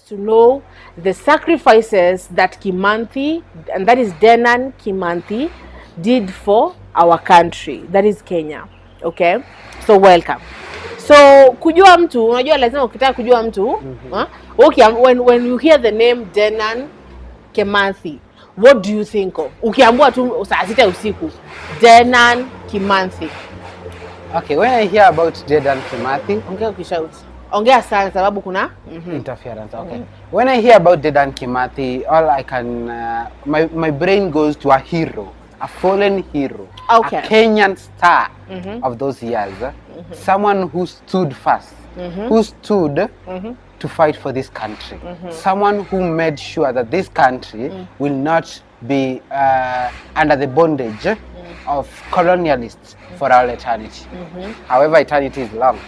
to know the sacrifices that Kimanthi, and that is Dedan Kimathi, did for our country, that is Kenya. Okay, so welcome. So kujua mtu, unajua lazima ukitaka kujua mtu, okay, when you hear the name Dedan Kimathi, what do you think of? Ukiambiwa tu saa 6 usiku, Dedan Kimathi. Okay, when I hear about Dedan Kimathi, ongea ukishout. Ongea sana sababu kuna interference. Okay. When I hear about Dedan Kimathi, all I can my brain goes to a hero, a fallen hero, okay, a Kenyan star of those years, someone who stood first, who stood to fight for this country, someone who made sure that this country will not be under the bondage of colonialists for all eternity. However, eternity is long.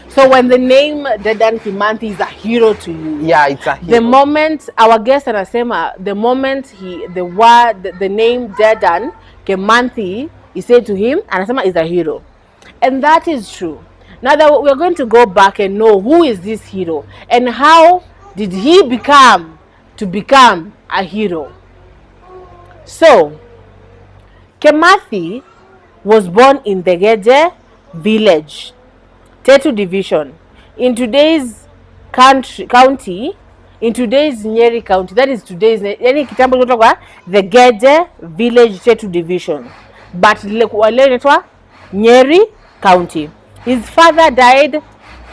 So when the name Dedan Kimathi is a hero to you, yeah, it's a hero. The moment our guest anasema, the moment the name Dedan Kimathi is said to him, anasema is a hero, and that is true. Now that we're going to go back and know who is this hero and how did he become a hero. So Kimathi was born in the Geje village, Tetu division, in today's county, in today's Nyeri county. That is today's, yani kitambo kutoka the Geje village, Tetu division, but wale inaitwa Nyeri county. His father died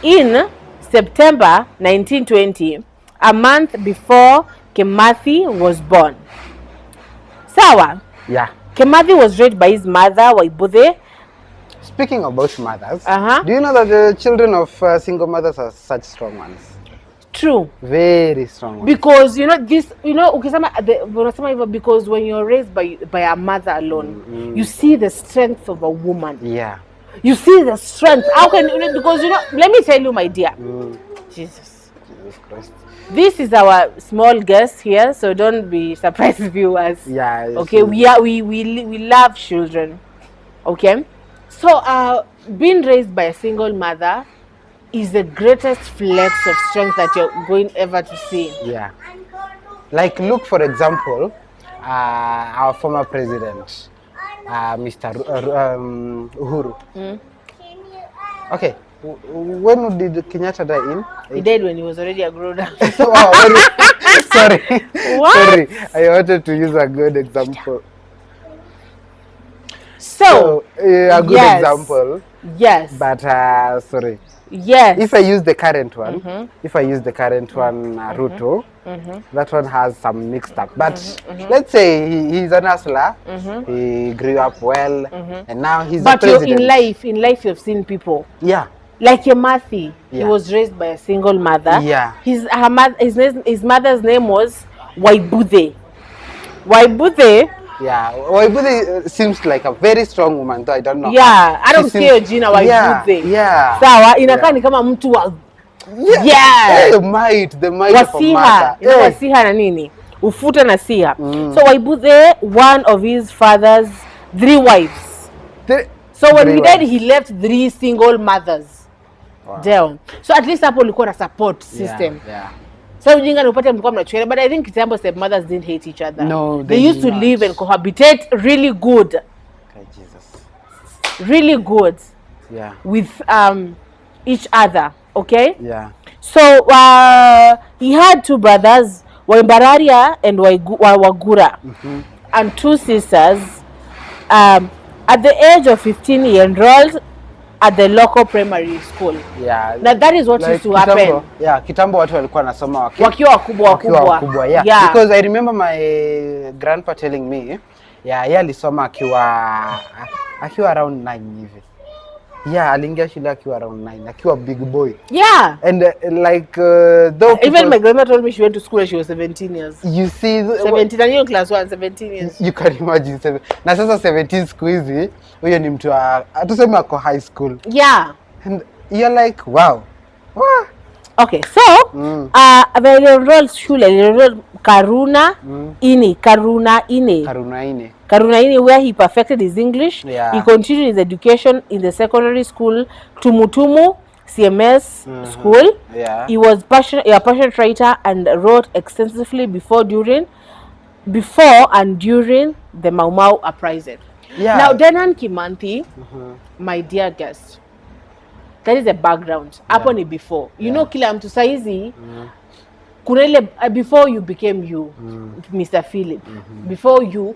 in September 1920, a month before Kimathi was born. Sawa? Yeah. Kimathi was raised by his mother, Waibuthe. Speaking about mothers, do you know that the children of single mothers are such strong ones? True. Very strong ones. Because ukisema because when you're raised by a mother alone, you see the strength of a woman. Yeah. You see the strength. How can because let me tell you, my dear. Jesus Christ. This is our small guest here, so don't be surprised, viewers. Yeah. Okay, we love children. Okay. So being raised by a single mother is the greatest flex of strength that you're going ever to see. Yeah. Like look, for example, our former president, Mr. Uhuru. Okay. When did Kenyatta die in? He died when he was already a grown up. Sorry. What? Sorry. I wanted to use a good example. So a good example. Yes. But sorry. Yes. If I use the current one, Ruto, that one has some mixed up. But let's say he's an hustler. He grew up well, and now he's a president. But in life, you've seen people. Yeah. Like Kimathi, he was raised by a single mother. Yeah. His mother's name was Waibuthe. Waibuthe. Yeah, Waibuthe seems like a very strong woman, though I don't know. Yeah, I don't see Gina Waibuthe. Yeah. Sawa, inakaa ni kama mtu wa the might of a mother. Wasiha na nini? Ufuta na siha. So Waibuthe, one of his father's 3 wives. So when he died, he left 3 single mothers. Wow. Down. So at least hapo ulikuwa na support system. Yeah. So ujinga ni upate mlikuwa mnachuana, but I think kitambo stepmothers didn't hate each other. No, they used to live and cohabitate really good. Okay, Jesus. Really good. Yeah. With each other, okay? Yeah. So he had 2 brothers, Waibararia and Wagura, and 2 sisters. At the age of 15, he enrolled at the local primary school. Yeah. Now that is what used to happen. Yeah, kitambo watu walikuwa nasoma wakiwa wakubwa. Yeah. Because I remember my grandpa telling me, yeye alisoma akiwa around 9 hivi. Yeah, aliingia shule akiwa around 9, akiwa big boy. Yeah. And though even my grandma told me she went to school when she was 17 years. You see, 17, and you're class 1, 17 years. You can imagine. Na sasa 17 siku hizi, huyo ni mtu atuseme ako high school. Yeah. And you're like, wow. Okay, so when he enrolled shule, he enrolled Karuna Ini, where he perfected his English. Yeah. He continued his education in the secondary school Tumutumu CMS school. Yeah. He was a passionate writer and wrote extensively before and during the Mau Mau uprising. Yeah. Now, Dedan Kimanthi, my dear guest, that is the background. Hapo ni before. You know, kila mtu saizi, kuna ile before you became you, Mr. Philip. Before you,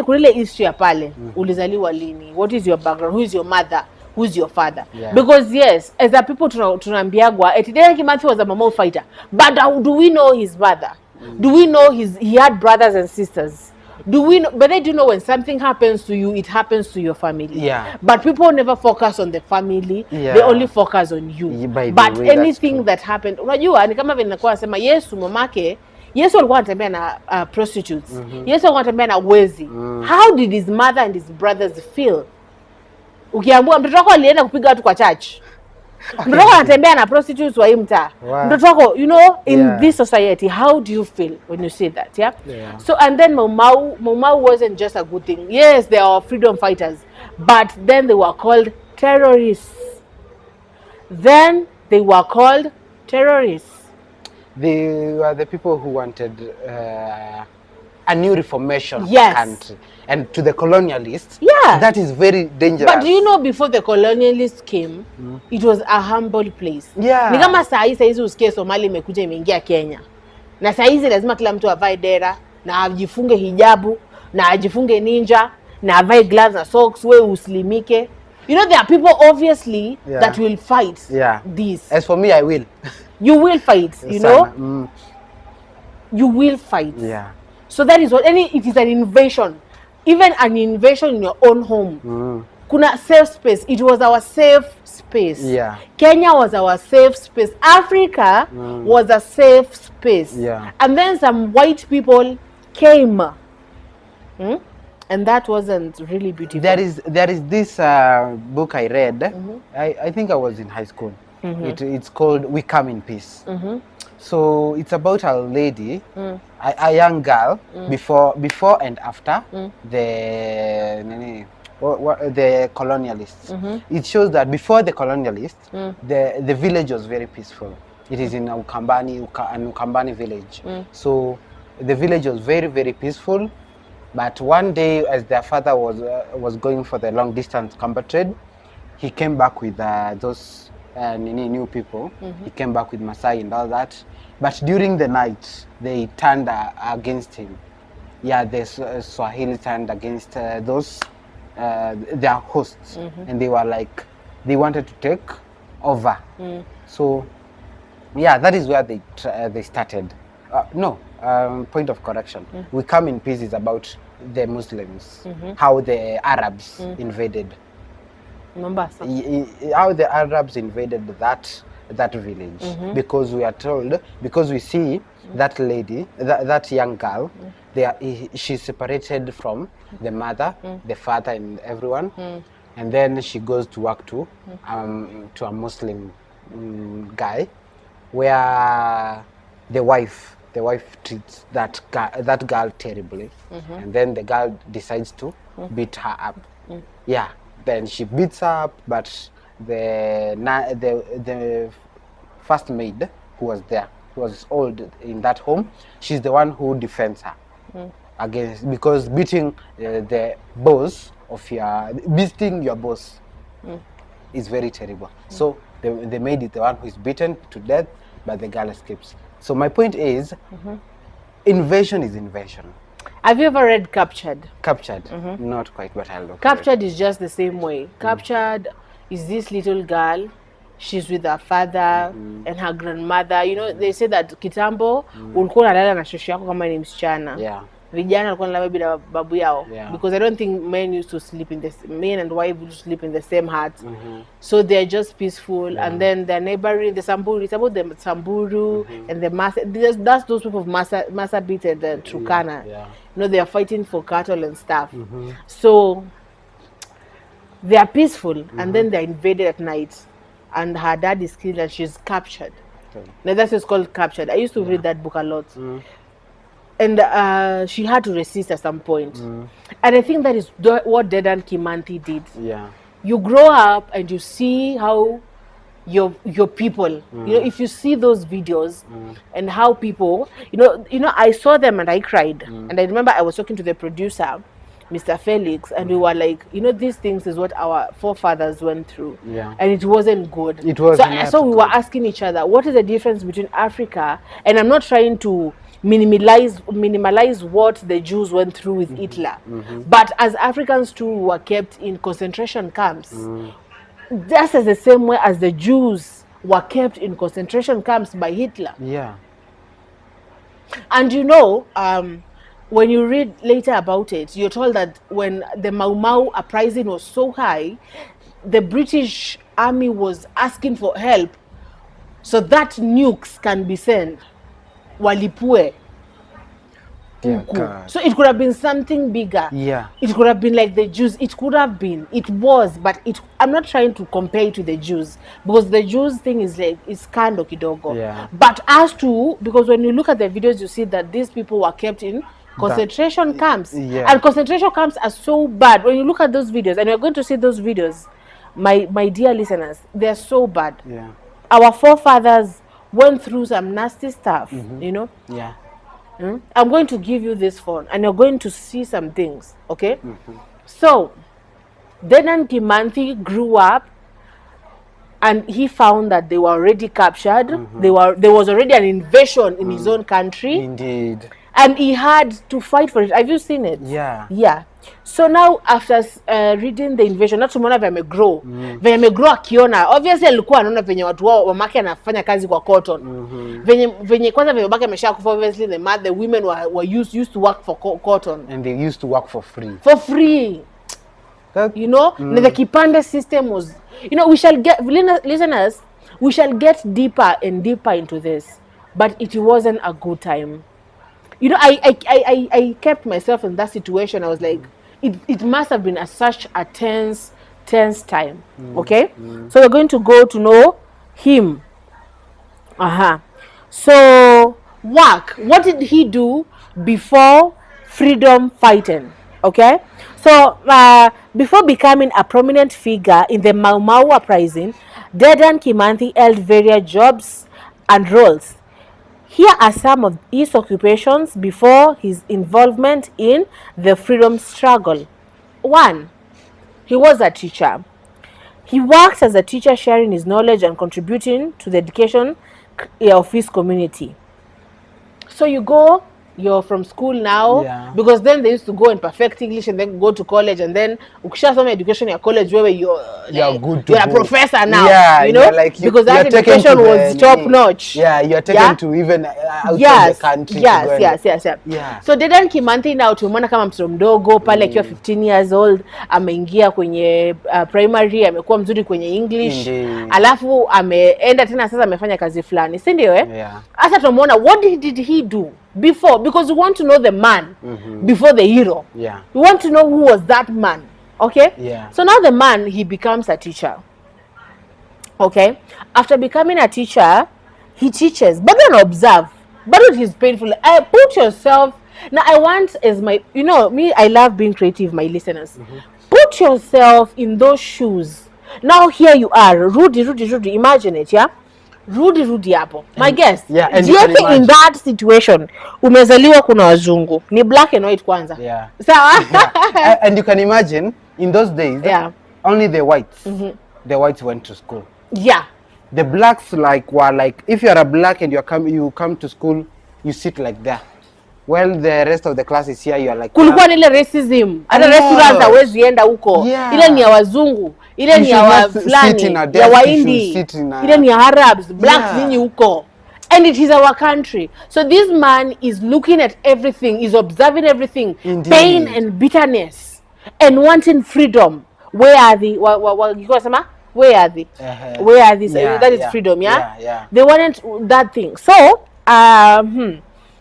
kuna ile history ya pale. Ulizaliwa lini? What is your background? Who is your mother? Who is your father? Yeah. Because yes, as a people tunaambiagwa, Dedan Kimanthi was a Mau Mau fighter. But do we know his mother? Do we know he had brothers and sisters? Do we know? But they do know when something happens to you, it happens to your family. Yeah. But people never focus on the family. Yeah. They only focus on you. But anything that happened, unajua ni kama vile nakuwa nasema Yesu mamake, Yesu alikuwa anatembea na prostitutes. Yesu alikuwa anatembea na wezi. How did his mother and his brothers feel? Ukiambiwa mtoto wako alienda kupiga watu kwa church. Mtoto wako anatembea na prostitutes wa mtaa. Mtoto wako, you know, in this society, how do you feel when you see that? Yeah. So and then Mau Mau wasn't just a good thing. Yes, they are freedom fighters, but then they were called terrorists. They were the people who wanted a new reformation of the Yes. country. And to the colonialists, Yeah. that is very dangerous. But do you know, before the colonialists came, it was a humble place. Yeah. Ni kama saizi usikie Somalia imekuja imeingia Kenya. Na saizi lazima kila mtu avae dera, na ajifunge hijabu, na ajifunge ninja, na avae gloves na socks, we uslimike. You know, there are people obviously that will fight this. As for me, I will. You will fight, you know? You will fight. Yeah. So that is what, it is an invasion. Even an invasion in your own home. Kuna safe space. It was our safe space. Yeah. Kenya was our safe space. Africa was a safe space. Yeah. And then some white people came. And that wasn't really beautiful. There is this book I read. I think I was in high school. It's called We Come in Peace. So it's about a lady, a young girl, before and after the colonialists. It shows that before the colonialists, the village was very peaceful. It is in an Ukambani village. So the village was very, very peaceful. But one day, as their father was going for the long distance combat trade, he came back with those new people. He came back with Masai and all that. But during the night, they turned against him. Yeah, the Swahili turned against their hosts, and they were like, they wanted to take over. So, yeah, that is where they started. Point of correction. We Come in Peace is about the Muslims, how the Arabs invaded. Mombasa. How the Arabs invaded that village, because we are told, because we see that lady, that young girl, she's separated from the mother, the father, and everyone, and then she goes to work to a Muslim guy, where the wife treats that girl terribly, and then the girl decides to beat her up. Yeah, then she beats her up, but the first maid who was there, who was old in that home, she's the one who defends her against, because beating beating your boss is very terrible. So the maid is the one who is beaten to death, but the girl escapes. So my point is, invasion is invasion. Have you ever read Captured? Captured? Not quite, but I'll look. Captured is just the same way. Captured is this little girl. She's with her father and her grandmother. You know, they say that kitambo ulikuwa unalala na shosho yako kama ni msichana. Yeah. Vijana walikuwa wanalala bila babu yao. Yeah. Because I don't think men used to sleep men and wife would sleep in the same hut. So they're just peaceful. And then the neighboring, the Samburu, it's about the Samburu and the Massa. That's those people of Massa beat and the Turkana. Yeah. You know, they are fighting for cattle and stuff. So they are peaceful, and then they're invaded at night, and her dad is killed and she's captured. Now that's what's called Captured. I used to read that book a lot. And she had to resist at some point. And I think that is what Dedan Kimanthi did. Yeah. You grow up and you see how your people. You know, if you see those videos and how people, I saw them and I cried. And I remember I was talking to the producer, Mr. Felix, and we were like, these things is what our forefathers went through. Yeah. And it wasn't good. It was so we were asking each other, what is the difference between Africa, and I'm not trying to minimalize what the Jews went through with Hitler. But as Africans too were kept in concentration camps, just as the same way as the Jews were kept in concentration camps by Hitler. Yeah. And when you read later about it, you're told that when the Mau Mau uprising was so high, the British army was asking for help so that nukes can be sent. Walipue. So it could have been something bigger. Yeah. It could have been like the Jews. It could have been. It was, but I'm not trying to compare it to the Jews, because the Jews thing is like, it's kando kidogo. Yeah. But as to, because when you look at the videos, you see that these people were kept in concentration camps. Yeah. And concentration camps are so bad. When you look at those videos, and you're going to see those videos, my dear listeners, they're so bad. Yeah. Our forefathers went through some nasty stuff, Yeah. I'm going to give you this phone and you're going to see some things, okay? So, Dedan Kimathi grew up and he found that they were already captured. There was already an invasion in his own country. Indeed. And he had to fight for it. Have you seen it? Yeah. Yeah. So now after reading the invasion, not tumeona venye amegrow akiona, obviously alikuwa anaona venye watu wao mamake anafanya kazi kwa cotton. Venye kwanza venye babake ameshakufa, obviously the women were used to work for cotton. And they used to work for free. For free. That, The kipande system was, we shall get, listeners, we shall get deeper and deeper into this, but it wasn't a good time. I kept myself in that situation. I was like, it must have been such a tense time. Okay? So we're going to go to know him. So, what did he do before freedom fighting? Okay? So, before becoming a prominent figure in the Mau Mau uprising, Dedan Kimathi held various jobs and roles. Here are some of his occupations before his involvement in the freedom struggle. 1. He was a teacher. He worked as a teacher, sharing his knowledge and contributing to the education of his community. So you're from school now, because then they used to go and perfect English and then go to college, and then ukishasoma education at college where you're a professor now, because that education was top notch. Yeah, you're taken to even outside the country. Yes. So Dedan Kimathi now tumeona kama mtoto mdogo pale akiwa 15 years old, ameingia kwenye primary, amekuwa mzuri kwenye English. Alafu ameenda tena sasa amefanya kazi fulani, si ndio Sasa tumeona what did he do before, because we want to know the man before the hero. We want to know who was that man. Okay? So now the man, he becomes a teacher. Okay? After becoming a teacher, he teaches. But then observe. But it is painful. Put yourself. Now I want, as my, me, I love being creative, my listeners. Put yourself in those shoes. Now here you are. Rudy. Imagine it, yeah? Rudi hapo. My guest. Yeah, and do you think in that situation umezaliwa kuna wazungu? Ni black and white kwanza. Yeah. Sawa? And you can imagine in those days, only the whites. The whites went to school. Yeah. The blacks were like, if you are a black and you come to school, you sit like that. Well, the rest of the class is here, you are like, kulikuwa ile racism. Hata restaurants hawezi enda huko. Ile ni ya wazungu. Ile ni ya fulani, ya Wahindi. Ile ni ya Arabs, blacks nini huko. And it is our country. So this man is looking at everything, is observing everything. Indeed. Pain and bitterness and wanting freedom. Where are the where are they? Where are these? That is freedom, yeah? They wanted that thing. So,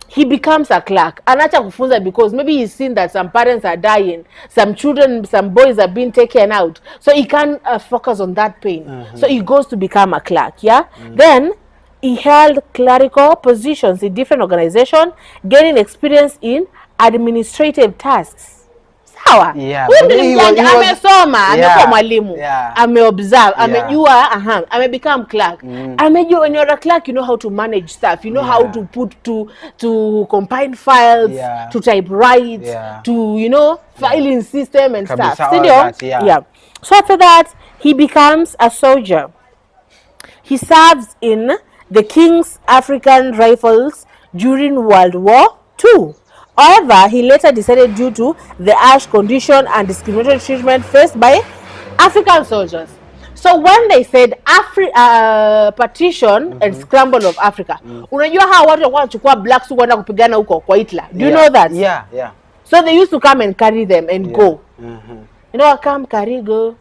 he becomes a clerk. Anacha kufunza because maybe he's seen that some parents are dying, some children, some boys are being taken out. So he can't focus on that pain. So he goes to become a clerk, yeah? Then he held clerical positions in different organizations, gaining experience in administrative tasks. Sawa. Yeah, Huyu but ni he was- mjanja, he was- amesoma, amekuwa Yeah, mwalimu, yeah. ameobserve, amejua, amebecome clerk. Amejua when you're a clerk, you know how to manage stuff, you know how Yeah. to put to combine files, Yeah. to typewrite, Yeah. to filing system and Kabisa, stuff. all Sindio? that, yeah. So after that, he becomes a soldier. He serves in the King's African Rifles during World War II. However, he later decided due to the harsh condition and discriminatory treatment faced by African soldiers. So when they said partition and scramble of Africa, unajua hawa watu walikuwa wanachukua blacks kwenda kupigana huko kwa Hitler. Do you know that? Yeah, yeah. So they used to come and carry them and go. You know, come carry go.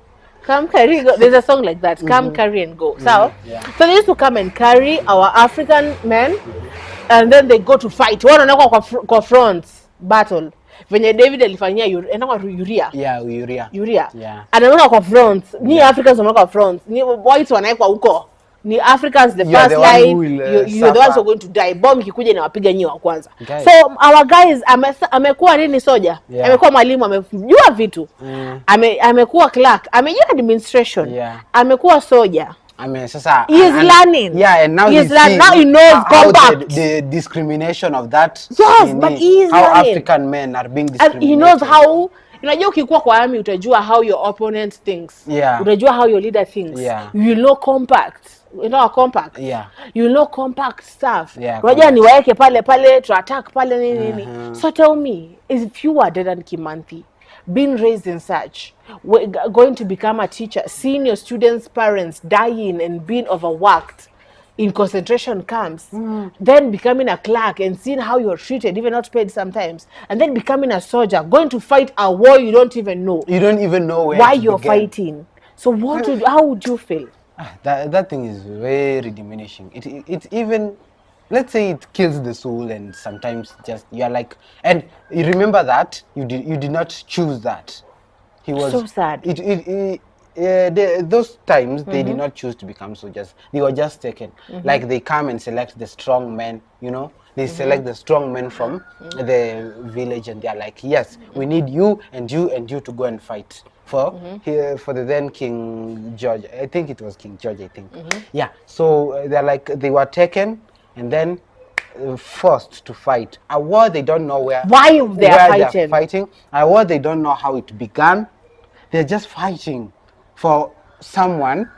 Come carry go. There's a song like that. Come carry and go. So they used to come and carry our African men, and then they go to fight. Wanaenda kwa front battle. Venye David alifanyia Uria. Yeah, Uria. Yeah. Anaenda kwa front. Ni Africans wanaenda kwa front. Ni whites wanaekwa huko. Ni Africans the first line. You're the ones who are going to die. Bomb ikikuja inawapiga nyi wa kwanza. Okay. So our guys amekuwa nini soja? Amekuwa mwalimu, amejua vitu. Amekuwa clerk, amejua administration. Amekuwa soja. Sasa he is learning. Yeah, and now he knows compact. The discrimination of that. Yes, but he is how learning. African men are being discriminated. He knows how. Unajua ukikuwa kwa army utajua how your opponent thinks. Utajua how your leader thinks. You know compact. You know compact. You know compact stuff. Unajua ni waeke pale to attack pale nini. So tell me, if you are Dedan Kimathi, being raised in such, going to become a teacher, seeing your students' parents dying and being overworked in concentration camps, then becoming a clerk and seeing how you're treated, even not paid sometimes, and then becoming a soldier, going to fight a war you don't even know. You don't even know why you're fighting. So how would you feel? That thing is very diminishing. It even, let's say it kills the soul, and sometimes just you're like, and you remember that you did not choose that. He was so sad. Those times they did not choose to become soldiers. They were just taken. Like they come and select the strong men, they select the strong men from the village, and they are like, yes, we need you and you and you to go and fight for the then King George. I think it was King George, I think. Yeah, so they're like, they were taken and then forced to fight a war they don't know why they're fighting, a war they don't know how it began. They're just fighting for someone,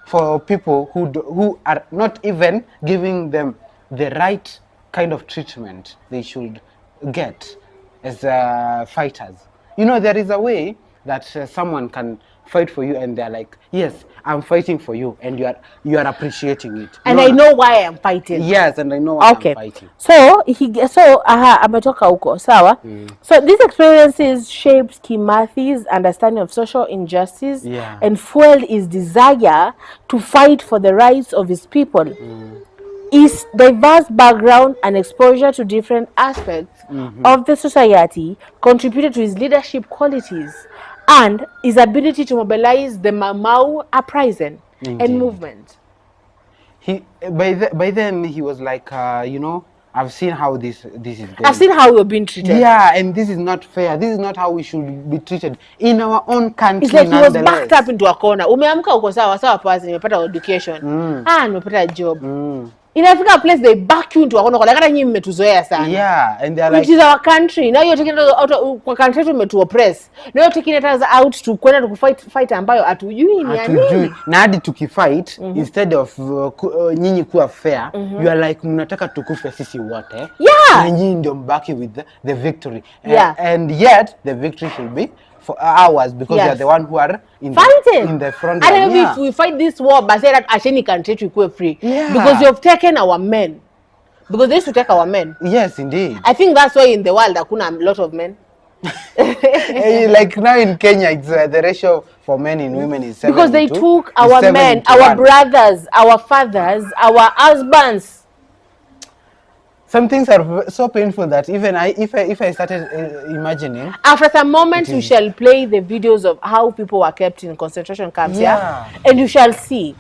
for people who are not even giving them the right kind of treatment they should get as fighters. There is a way that someone can fight for you and they're like, yes, I'm fighting for you, and you are appreciating it. And I know why I'm fighting. Yes, and I know why I'm fighting. So ametoka huko, sawa? So these experiences shaped Kimathi's understanding of social injustice and fueled his desire to fight for the rights of his people. His diverse background and exposure to different aspects of the society contributed to his leadership qualities and his ability to mobilize the Mau uprising and movement. By then he was like, I've seen how this is going. I've seen how we're being treated. Yeah, and this is not fair. This is not how we should be treated in our own country. It's like he was backed up into a corner. Umeamka uko sawa pass, nimepata education. Nimepata job. Inafika a place they back you into a corner. Like hata nyinyi mmetuzoea sana. Yeah, and they're like, it is our country. Now you're taking us out kwa country to oppress. Now you're taking us out to kwenda to fight ambayo hatujui ni nini. Na hadi tukifight instead of nyinyi kuwa fair, you are like mnataka tukufe sisi wote. Yeah. Na nyinyi ndio mbaki with the victory. And yet the victory should be for ours because you are the one who are in the front line. And if we fight this war, but say that Asheni country to go free. Because you have taken our men. Because they used to take our men. Yes, indeed. I think that's why in the world hakuna a lot of men. Like now in Kenya, it's the ratio for men and women is 7 because they took our men, our brothers, our fathers, our husbands. Some things are so painful that even if I started imagining. After some moments, you shall play the videos of how people were kept in concentration camps. And you shall see.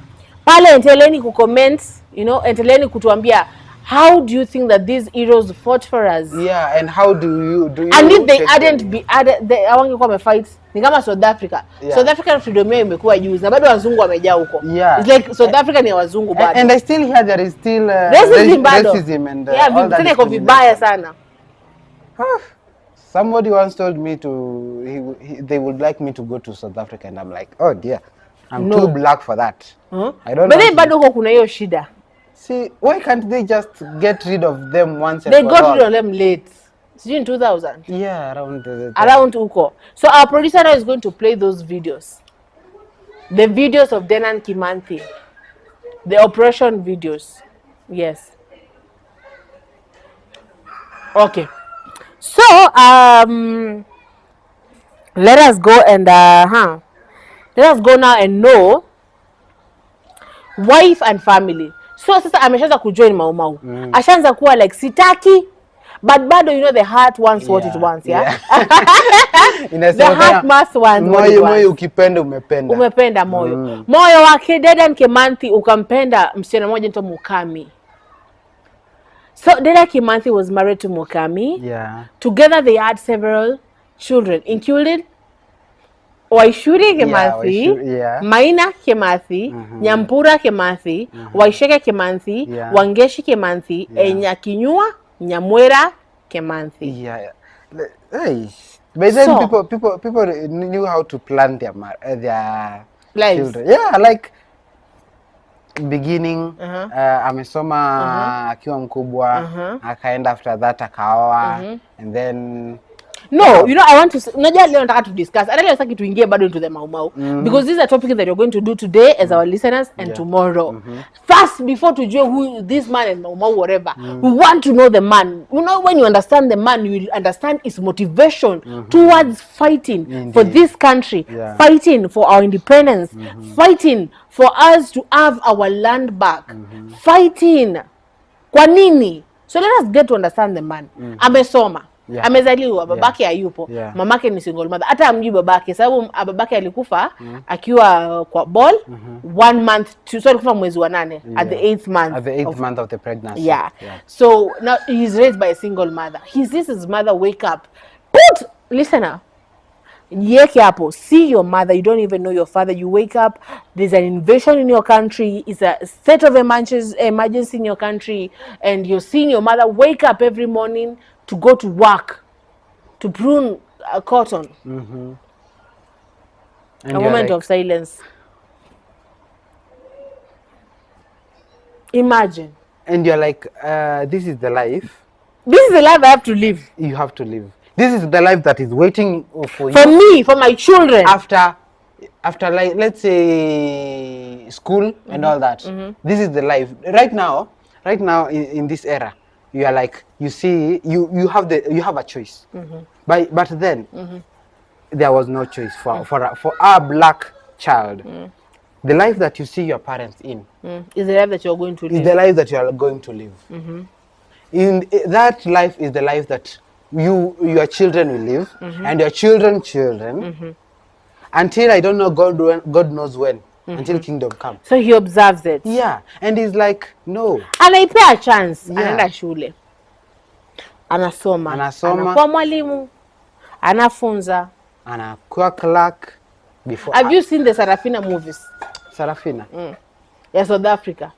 Pale enteleni ku comments, enteleni kutuambia How do you think that these heroes fought for us? Yeah, and how do you And if they take hadn't them? be added, they hawangekuwa wamefight. Ni kama South Africa. Yeah. South Africa freedom yao imekuwa juzi na bado wazungu wamejaa huko. Yeah. It's like South Africa ni ya wazungu bado. And I still hear there is still racism and yeah, all that. Tena iko vibaya sana. Somebody once told me they would like me to go to South Africa, and I'm like, oh dear, I'm too black for that. I don't know. But then bado huko kuna hiyo shida. See, why can't they just get rid of them once and for all? They got rid of them late. In 2000. Yeah, around huko. So our producer now is going to play those videos. The videos of Dedan Kimathi. The operation videos. Yes. Okay. So let us go and let us go now and know wife and family. So sasa ameshaanza kujoin Mau Mau. Ashaanza kuwa like sitaki, but bado you know the heart wants what it wants, yeah? The heart must want what it wants. Moyo ukipenda umependa. Umependa moyo. Moyo wake Dedan Kimathi ukampenda msichana mmoja anaitwa Mukami. So Dedan Kimathi was married to Mukami. Yeah. Together they had several children, including Waishuri Kimathi, Maina Kimathi, Nyampura Kimathi, Waisheke Kimathi, Wangeshi Kimathi, Nyakinyua, Nyamwera Kimathi. Yeah. Hey. But then people knew how to plan their lives. Children. Yeah, like beginning amesoma akiwa mkubwa akaenda after that akaoa and then no, you know, I want to unajua leo nataka to discuss. Hata leo nataka tuingie bado into the Mau Mau because this is a topic that you're going to do today as our listeners and tomorrow. First, before to know who this man and Mau Mau whatever, we want to know the man. You know, when you understand the man, you will understand his motivation towards fighting for this country, fighting for our independence, fighting for us to have our land back, fighting kwa nini. So let us get to understand the man. Amesoma. Amezaliwa, babake hayupo, mamake ni single mother. Hata amjui babake sababu babake alikufa akiwa kwa ball 1 month alikufa mwezi wa 8 at the 8th month. At the 8th month of the pregnancy. Yeah. So now he's raised by a single mother. He sees his mother wake up. Listener, yeke hapo, see your mother, you don't even know your father, you wake up, there's an invasion in your country, it's a state of emergency in your country, and you're seeing your mother wake up every morning to go to work, to prune cotton. A moment of silence. Imagine. And you're like, this is the life. This is the life I have to live. You have to live. This is the life that is waiting for you. For me, for my children. After like, let's say school and all that. This is the life. Right now in this era, you are like, you see, you have a choice. But then there was no choice for our black child. The life that you see your parents in is the life that you're going to live. Is the life that you are going to live. In that life is the life that your children will live, and your children until I don't know God knows when, until kingdom come. So he observes it. Yeah, and he's like, no. Anaipea a chance. Anaenda shule. Anasoma. Anakuwa mwalimu. Anafunza. Anakuwa clerk. Have you seen the Sarafina movies? Sarafina? Yeah, South Africa.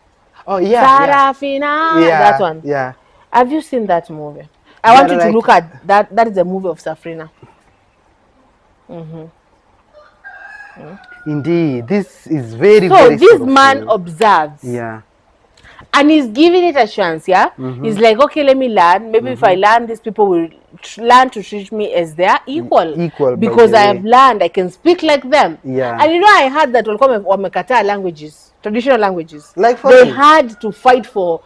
Oh yeah. Sarafina. Yeah. That one. Yeah. Have you seen that movie? I want you to look at that. That is a movie of Safrina. Indeed, this is very. So this man observes. Yeah. And he's giving it a chance. Yeah. He's like, okay, let me learn. Maybe if I learn, these people will learn to treat me as their equal. Equal. Because I have learned, I can speak like them. Yeah. And you know, I heard that wamekataa languages, traditional languages. Like they had to fight for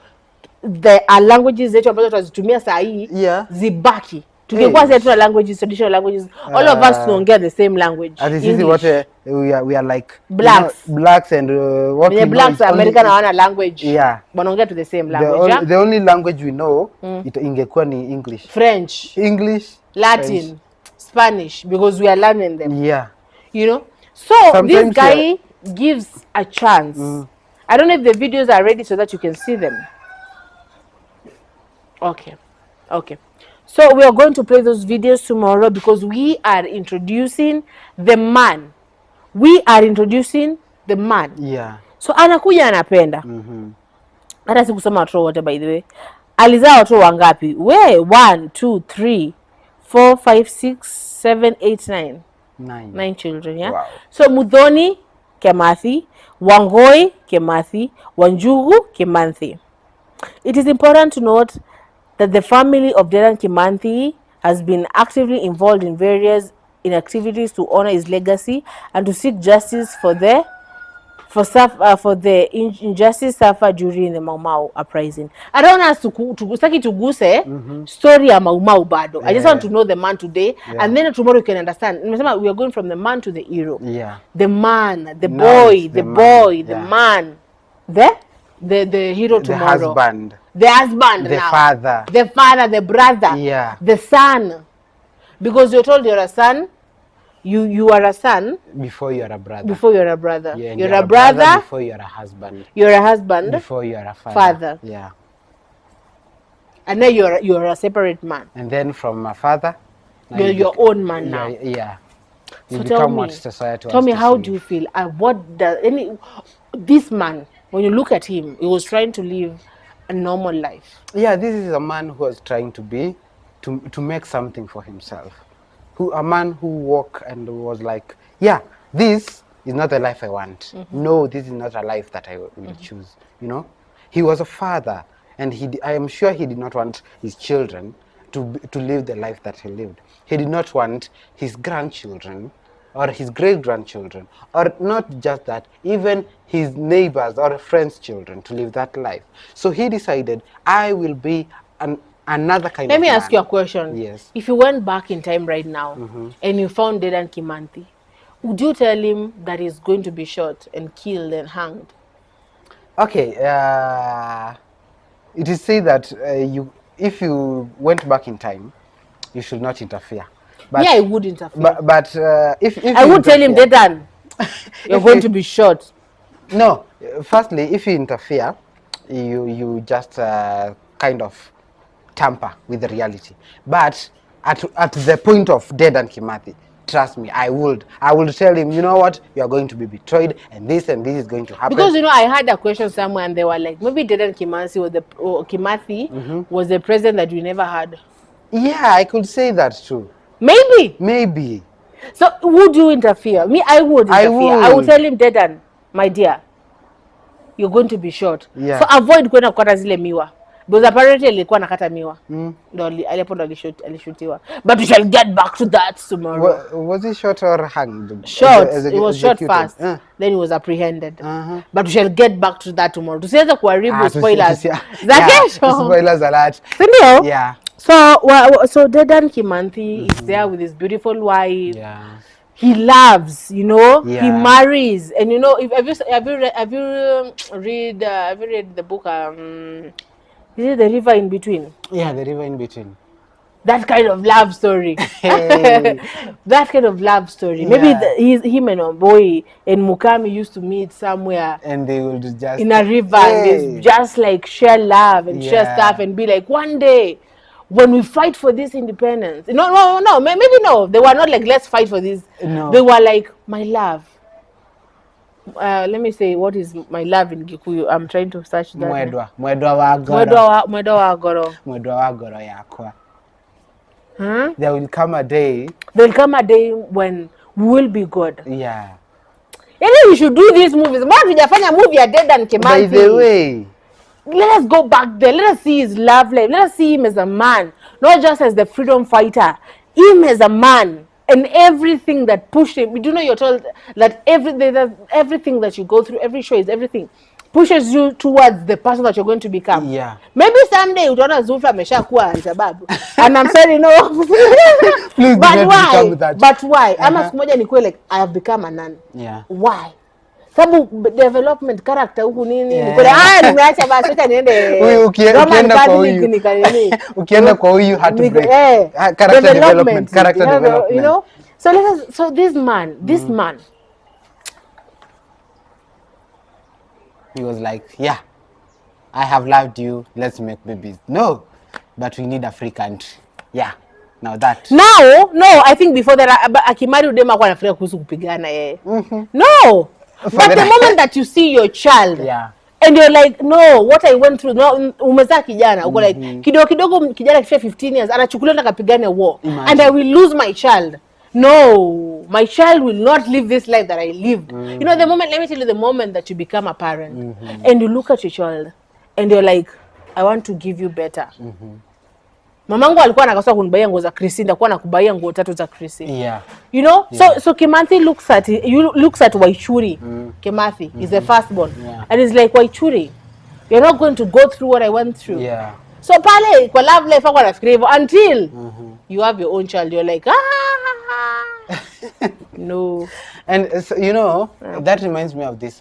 the languages zetu ambazo tunazitumia saa hii zibaki. Tungekuwa sasa tuna languages, traditional languages, all of us tunaongea the same language. As this is what we are like blacks. You know, blacks and what we blacks know American hawana language. Yeah. Wanaongea to the same language. The only language we know ingekuwa ni English. French. English. Latin. French. Spanish, because we are learning them. Yeah. You know? So sometimes this guy gives a chance. I don't know if the videos are ready so that you can see them. Okay. Okay. So we are going to play those videos tomorrow because we are introducing the man. We are introducing the man. Yeah. So anakuja anapenda. Hata sikusema watoto wote by the way. Alizaa watoto wangapi? We 1 2 3 4 5 6 7 8 9. 9 children, yeah. Wow. So Muthoni Kimathi, Wangoi Kimathi, Wanjugu Kimathi. It is important to note that the family of Dedan Kimathi has been actively involved in various activities to honor his legacy and to seek justice for the injustice suffered during the Mau Mau uprising. I don't want us to tuguse story ya Mau Mau bado. I just want to know the man today, and then tomorrow you can understand. We are going from the man to the hero. Yeah. The man, the Now boy, it's the man. boy, the Yeah. man, the hero The tomorrow. husband. The husband The now. father. The father, the brother. Yeah. The son. Because you're told you're a son, you are a son Before you are a brother. before you're a brother. Yeah, and you're a brother before you are a husband. You're a husband Before you are a father. father. Yeah. And then you're a separate man. And then from a father, now You're your own man yeah, now. Yeah. You So become what society tell me, wants to how see do you. you feel? What does this man, when you look at him, he was trying to live a normal life. Yeah, this is a man who was trying to make something for himself. A man who walked and was like, yeah, this is not the life I want. No, this is not a life that I will choose. You know, he was a father, and I am sure he did not want his children to live the life that he lived. He did not want his grandchildren or his great-grandchildren, or not just that, even his neighbors or friends' children to live that life. So he decided, I will be another kind of man. Let me ask you a question. Yes. If you went back in time right now and you found Dedan Kimathi, would you tell him that he's going to be shot and killed and hanged? Okay, it is said that if you went back in time, you should not interfere. But, yeah, I would interfere. But if I would tell him, Dedan, you're going to be shot. No, firstly, if you interfere, you just kind of tamper with the reality. But at the point of Dedan Kimathi, trust me, I would tell him, you know what, you are going to be betrayed, and this is going to happen. Because I had a question somewhere, and they were like, maybe Dedan Kimathi was the president that we never had. Yeah, I could say that too. Maybe. So would you interfere? Me, I would interfere. I would tell him, Dedan, my dear, you're going to be shot. Yeah. So avoid kwenda kukata zile miwa. Because apparently alikuwa nakata miwa. Ndo alishutiwa. But we shall get back to that tomorrow. Was he shot or hanged? Shot. It was shot first. Then he was apprehended. But we shall get back to that tomorrow. Tusiweze kuharibu spoilers. Za kesho. Spoilers alert. Sindio? Yeah. So Dedan Kimathi is there with his beautiful wife. Yeah. He loves, Yeah. he marries, and have you read the book? Is it The River in Between? Yeah, The River in Between. That kind of love story. That kind of love story. Yeah. Maybe him and Omboy and Mukami used to meet somewhere. And they would just in a river, and it's just like share love and share stuff and be like, one day when we fight for this independence. No, maybe no. They were not like, let's fight for this. No. They were like, my love. Let me say, what is my love in Gikuyu? I'm trying to search that. Mwedwa wa goro. Mwedwa wa goro yakwa. There will come a day. There'll come a day when we will be good. Yeah. We should do these movies. Mbona tujafanya movie ya Dedan Kimathi? By the way, let us go back there. Let us see his love life. Let us see him as a man, not just as the freedom fighter. Him as a man and everything that pushed him. You know, you're told that everything that you go through, every show is everything, pushes you towards the person that you're going to become. Yeah. Maybe someday utaona Zulfa ameshakuwa Al-Shabaab. And I'm sorry, no. Please but why? With that. But why? Ama siku moja nikuwe like, I have become a nun. Yeah. Why? Sababu development character huku nini nimeacha basi acha niende ukienda kwa huyu ukienda kwa huyu heartbreak character development you know. So this man he was like, yeah, I have loved you, let's make babies. No, but we need a free country. Yeah. Now that. Now, no, I think before that, akimari udema kwa nafikiria kuhusu kupigana yeye. No. But the moment that you see your child, and you're like, no, what I went through, no, umezaa kijana, uko like, kidogo kijana kifia 15 years, anachukuliwa na kapigane war, and I will lose my child. No, my child will not live this life that I lived. You know, the moment, let me tell you, the moment that you become a parent, and you look at your child, and you're like, I want to give you better. Mamangu alikuwa anakaswa kunibaia nguo za Christine, ndakuwa nakubaia nguo 3 za Christine. You know, so Kimathi looks at Waichuri. Kimathi is the firstborn, and he's like, Waichuri, you're not going to go through what I went through. So pale kwa love life ako nafikiria hivyo until you have your own child, you're like, no. And so, you know, that reminds me of this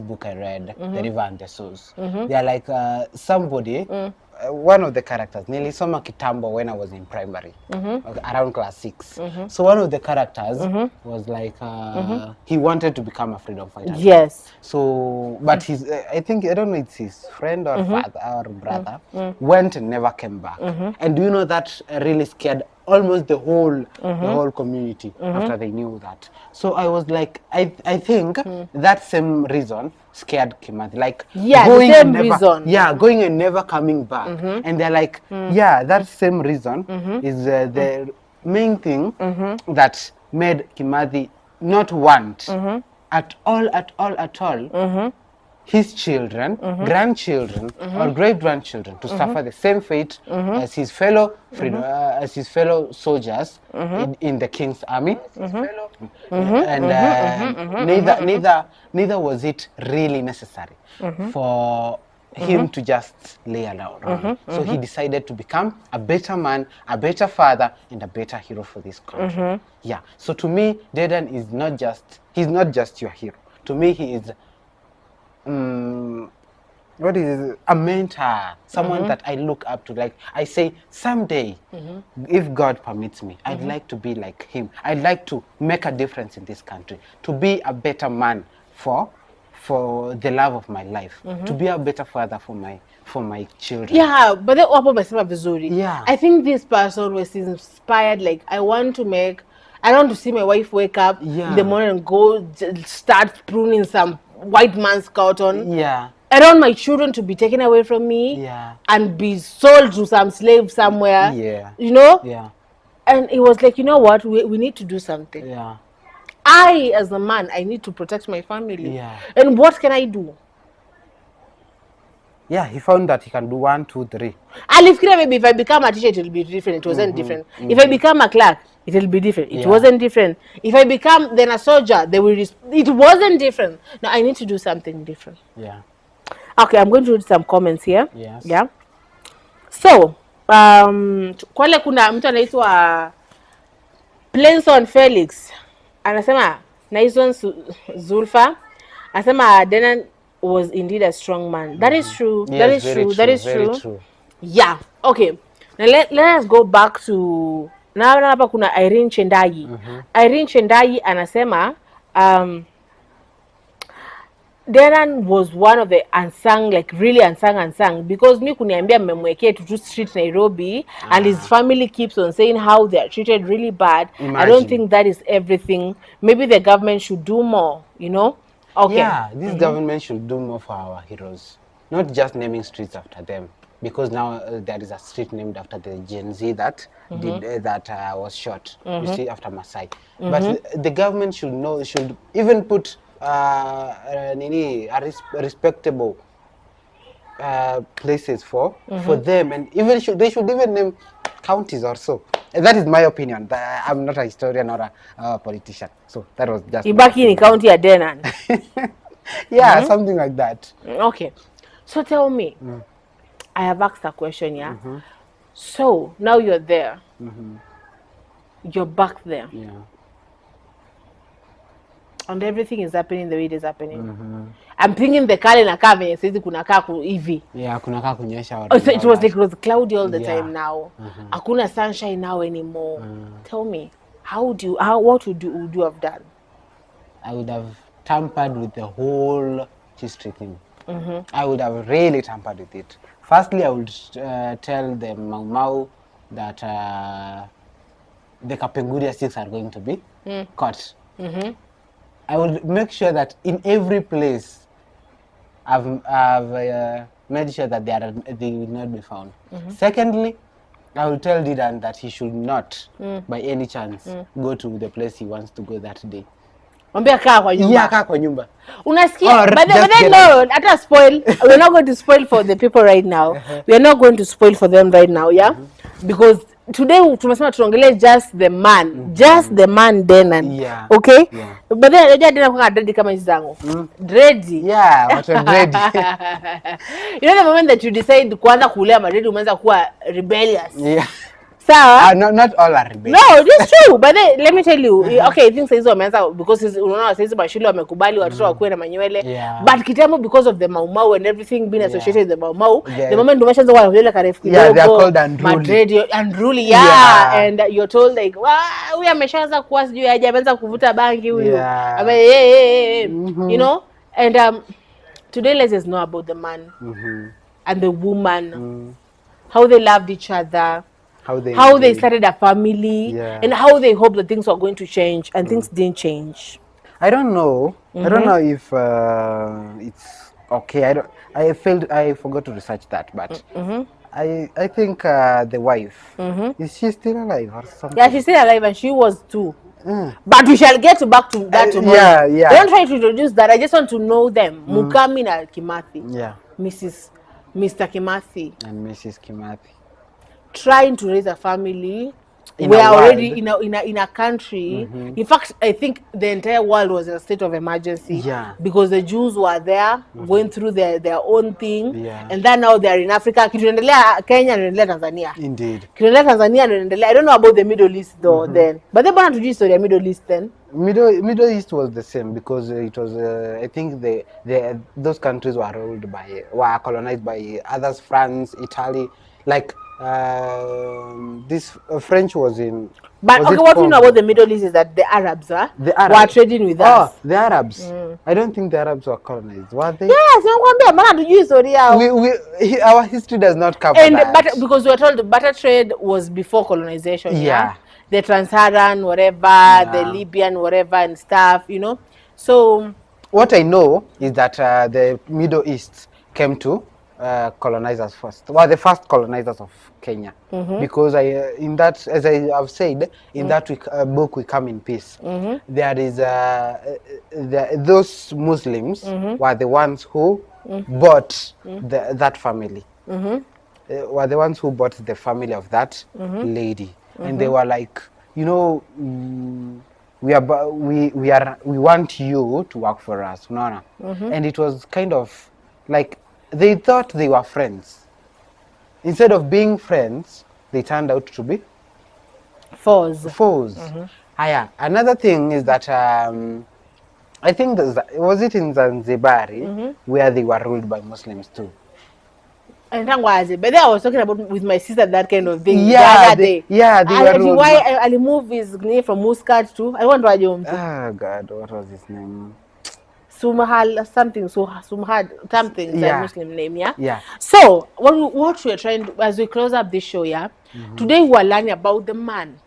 book I read, The River and the Souls. They are like somebody. One of the characters, nilisoma kitambo when I was in primary, around class 6. So one of the characters was like, he wanted to become a freedom fighter. Yes. So, but his, I think, I don't know, it's his friend or father or brother, went and never came back. And you know, that really scared almost the whole community after they knew that. So I was like, I think that same reason scared Kimathi, like going the same and never, reason. Going and never coming back. And they're like, that same reason is the main thing that made Kimathi not want at all his children, grandchildren, or great-grandchildren to suffer the same fate as his fellow soldiers in the king's army. And neither was it really necessary for him to just lay around. So he decided to become a better man, a better father, and a better hero for this country. Yeah. So to me, Dedan is he's not just your hero. To me, he is what is it? A mentor, someone that I look up to. Like I say, someday, if God permits me, I'd like to be like him. I'd like to make a difference in this country, to be a better man for the love of my life, to be a better father for my children. Yeah, but then I think this person was inspired. Like I want to see my wife wake up in the morning and go start pruning some white man's cotton. I don't want my children to be taken away from me and be sold to some slave somewhere. You know? And it was like, you know what? We need to do something. I, as a man, I need to protect my family. And what can I do? He found that he can do 1, 2, 3. Maybe if I become a teacher, it will be different. It wasn't different. If I become a clerk, it will be different. It wasn't different. If I become then a soldier, it wasn't different. Now I need to do something different. Okay, I'm going to read some comments here. So, kwale kuna mtu anaitwa Plenson Felix. Anasema Naison Zulfa. Anasema Dedan was indeed a strong man. That is true. Yes, that is true. Yeah. Okay. Now let us go back to hapa kuna Irene Chendayi. Irene Chendayi anasema Dedan was one of the unsung, like really unsung, because mi kuniambia mmemwekea to street Nairobi and his family keeps on saying how they are treated really bad. Imagine. I don't think that is everything. Maybe the government should do more, you know? Okay. Yeah, this government should do more for our heroes. Not just naming streets after them. Because now there is a street named after the Gen Z that was shot. You see, after Masai. But the government should even put respectable places for them, and even they should even name counties or so. And that is my opinion. I'm not a historian or a politician, so that was just Ibaki in county at Dedan. Something like that. Okay, so tell me, I have asked a question. So now you're there, you're back there, and everything is happening the way it is happening. I'm thinking the car in a car says kunakaa hivi. Kunakaa kunyesha. So it was cloudy all the time now. Hakuna sunshine now anymore. Tell me, what would you have done? I would have tampered with the whole history thing. I would have really tampered with it. Firstly, I would tell the Mau Mau that the Kapenguria sticks are going to be caught. I will make sure that in every place I've made sure that they will not be found. Secondly, I will tell Didan that he should not, by any chance, go to the place he wants to go that day. Mwambie kaa kwa nyumba. Yeah, kaa kwa nyumba. Unasikia? But then no, hata spoil. We're not going to spoil for the people right now. We are not going to spoil for them right now, yeah? Because today tumesema tuongelee just the man. Just the man Denan. Yeah. Okay? Yeah. But then unajua Denan kwa dread kama hizi zangu. Dready. Yeah, what a dready. You know the moment that you decide kuanza kulea madread umeanza kuwa rebellious. Yeah. Sawa? Not all are rebellious. No, it's true. But then, let me tell you, okay, things hizo wameanza because unaona sasa mashule wamekubali watoto wakuwe na manywele. Yeah. But kitambo because of the Mau Mau and everything being associated with the Mau Mau, Yeah. the moment umeshaanza kwa nywele karefu kidogo. Yeah, they are called unruly. Madread unruly, yeah. And you're told like, huyu ameshaanza kuwa sijui aje ameanza kuvuta bangi huyu. Yeah. You know? And today let's just know about the man and the woman. How they loved each other. How they started a family, and how they hope that things were going to change, and things didn't change. I don't know. I don't know if it's okay. I forgot to research that, but I think the wife is she still alive or something? Yeah, she's still alive, and she was too. But we shall get back to that tomorrow. Yeah. Don't try to introduce that. I just want to know them. Mukami na Kimathi. Yeah. Mr. Kimathi. And Mrs. Kimathi. Trying to raise a family. In we a are world. already in a country. In fact, I think the entire world was in a state of emergency. Yeah. Because the Jews were there going through their own thing. Yeah. And then now they are in Africa. Kituendelea Kenya and Tanzania. Indeed. Kituendelea Tanzania and I don't know about the Middle East though then. But they want to do story Middle East then. Middle East was the same because it was I think those countries were colonized by others, France, Italy, like this French was in. But was okay, what we know about the Middle East is that the Arabs were trading with us. Oh, the Arabs. I don't think the Arabs were colonized. Were they? Yes, our history does not cover that. But because we were told the barter trade was before colonization. Yeah. The Trans-Saharan, whatever, the Libyan, whatever, and stuff. You know. So what I know is that the Middle East came to colonizers first. Well, the first colonizers of Kenya, because in that, as I have said, in that book, We Come in Peace. There is those Muslims were the ones who bought that family. Were the ones who bought the family of that lady, and they were like, you know, we want you to work for us, and it was kind of like. They thought they were friends. Instead of being friends, they turned out to be foes. Another thing is that I think was it in Zanzibar where they were ruled by Muslims too. And but then I was talking about with my sister that kind of thing. They were ruled. Why Ali moved his name from Muscat to I want to oh God, what was his name? Sumahal something, Sumahad something, is a Muslim name, Yeah. So what we are trying to, as we close up this show, today we are learning about the man.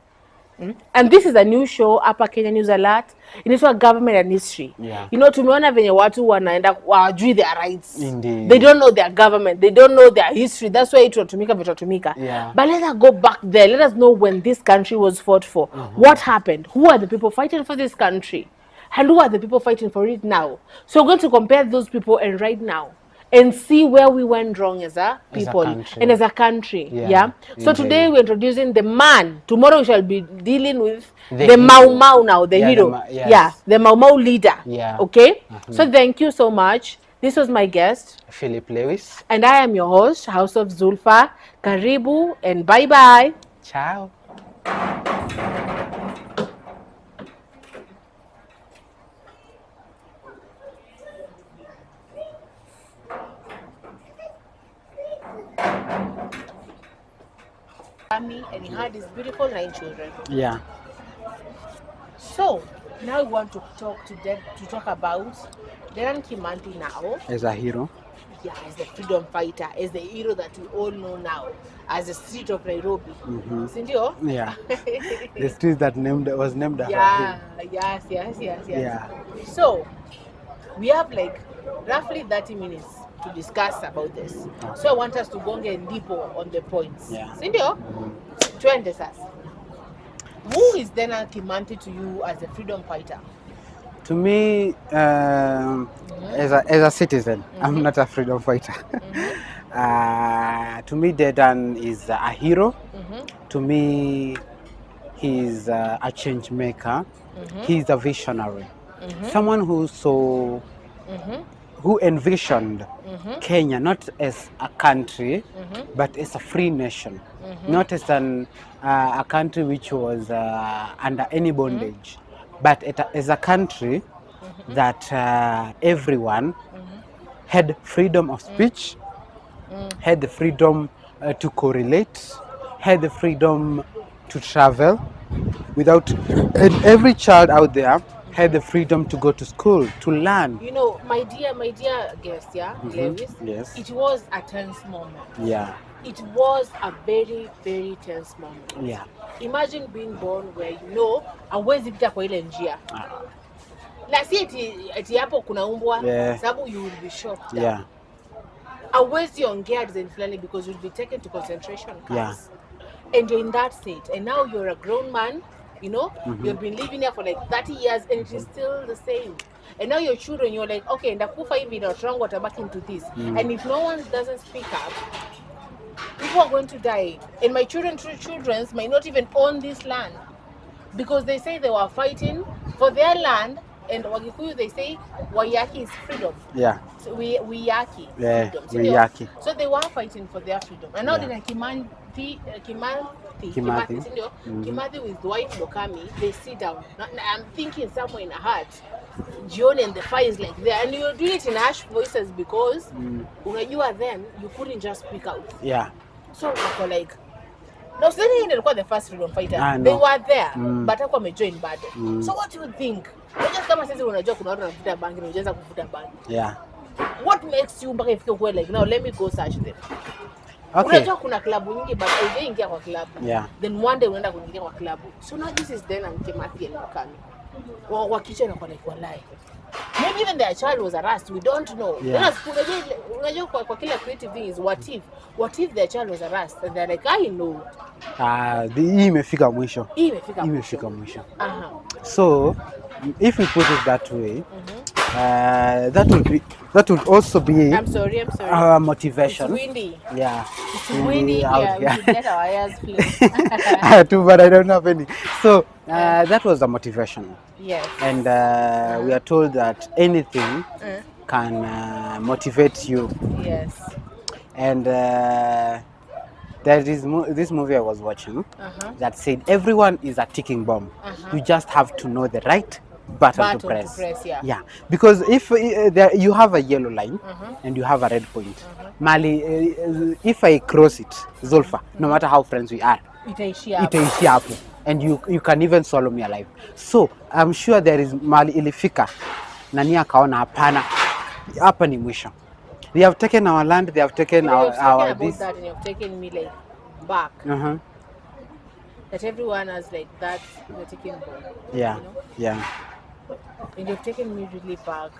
And this is a new show, Upper Kenya News Alert. Inaitwa Government and History. You know, tumeona venye watu wanaenda wajui their rights. Indeed. They don't know their government. They don't know their history. That's why itatumika vitatumika. But let us go back there. Let us know when this country was fought for. What happened? Who are the people fighting for this country? And who are the people fighting for it now? So we're going to compare those people and right now and see where we went wrong as a people and as a country. So today we're introducing the man. Tomorrow we shall be dealing with the Mau Mau now, the hero. The Mau Mau leader. Okay? So thank you so much. This was my guest, Philip Lewis. And I am your host, House of Zulfa. Karibu and bye-bye. Ciao. And he had his beautiful 9 children. So now we want to talk about Dedan Kimathi now as a hero. Yeah, as the freedom fighter, as the hero that we all know now, as the street of Nairobi. Sindio? Yeah. The street that was named after Yeah, him. yes. Yeah. So, we have like roughly 30 minutes to discuss about this. So I want us to go and deeper on the points. Yeah. Sindio? Twende sasa. Who is Dana Kimanthi to you as a freedom fighter? To me, as a citizen, I'm not a freedom fighter. To me, Dedan is a hero. To me, he's a change maker. He's a visionary. Someone who saw, who envisioned Kenya not as a country, but as a free nation, not as a country which was under any bondage, but as a country that everyone had freedom of speech, had the freedom to correlate, had the freedom to travel without, and every child out there had the freedom to go to school, to learn. You know, my dear guest, yeah, Lewis, Yes. it was a tense moment. Yeah. It was a very, very tense moment. Yeah. Imagine being born where you know hauwezi pita kwa ile njia. Na si eti hapo kuna umbwa, sababu you will be shot down. Yeah. Hauwezi ongea design fulani because you'll be taken to concentration camps. Yeah. And you're in that state. And now you're a grown man, you know, you've been living here for like 30 years and it is still the same. And now your children, you're like, okay, ndakufa hivi na watoto wangu watabaki into this. And if no one doesn't speak up, people are going to die. And my children's might not even own this land because they say they were fighting for their land. And Wagikuyu, they say Wayaki is freedom. Yeah. So Wiyaki. Yeah. Freedom. So Wiyaki. So they were fighting for their freedom. And now they're Kimathi, Kimathi with Dwight Lokami, they sit down. Now, I'm thinking somewhere in a heart, John and the fire is like there. And you do it in harsh voices because unajua then you couldn't just speak out. Yeah. So wako like, no, so they were the first freedom fighter. No. They were there, but hapo wamejoin bado. So what do you think? Unajua kama sasa unajua kuna watu wanavuta bangi na unaanza kuvuta bangi. Yeah. What makes you mpaka ifike kwa like now let me go search them. Okay. Unajua kuna klabu nyingi but haujaingia kwa klabu. Yeah. Then one day unaenda kuingia kwa klabu. So now this is then and Kimathi and Lokami. Wakicha na kwa like walai. Maybe even their child was harassed, we don't know. Yeah. Unajua kwa kila creative thing is what if their child was harassed and they're like I know. Hii imefika mwisho. Imefika mwisho. So if we put it that way, that would also be I'm sorry. our motivation. It's windy. Yeah. It's windy here. We should get our ears please. Too bad I don't have any. So that was the motivation. Yes. And we are told that anything can motivate you. Yes. And there is this movie I was watching that said everyone is a ticking bomb. You just have to know the right button to press. Yeah. Because if you have a yellow line and you have a red point, Mali, if I cross it, Zulfa, no matter how friends we are, itaishia hapo. And you can even swallow me alive. So I'm sure there is Mali ilifika nani akaona hapana, hapa ni mwisho. They have taken our land, they have taken our this. That and you have taken me like back. That everyone has like that the taking ball. Yeah. You know? Yeah. And you've taken me really back.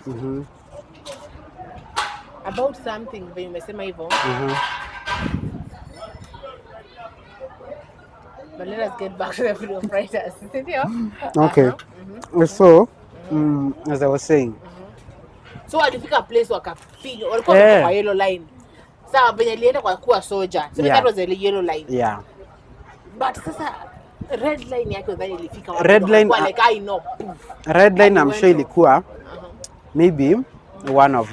About something when you umesema hivyo. But let us get back to the freedom fighters. Okay. So, as I was saying. So walifika a place wakapiga walikuwa kwa yellow line. Sawa venye alienda kwa kuwa soldier. So that was the yellow line. Yeah. But sasa red line yake udhani ilifika wapi? Red line like I know. Red line I'm sure ilikuwa maybe one of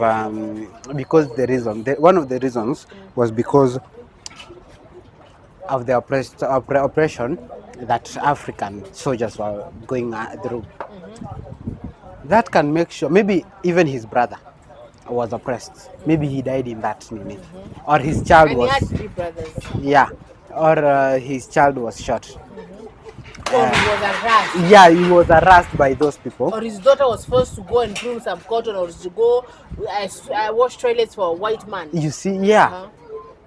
because one of the reasons was because of the oppression that African soldiers were going through. That can make sure maybe even his brother was oppressed. Maybe he died in that minute, or his child and was. He had 3 brothers. Yeah, or his child was shot. Or he was harassed. Yeah, he was harassed by those people. Or his daughter was forced to go and prune some cotton, or to go wash toilets for a white man. You see, yeah.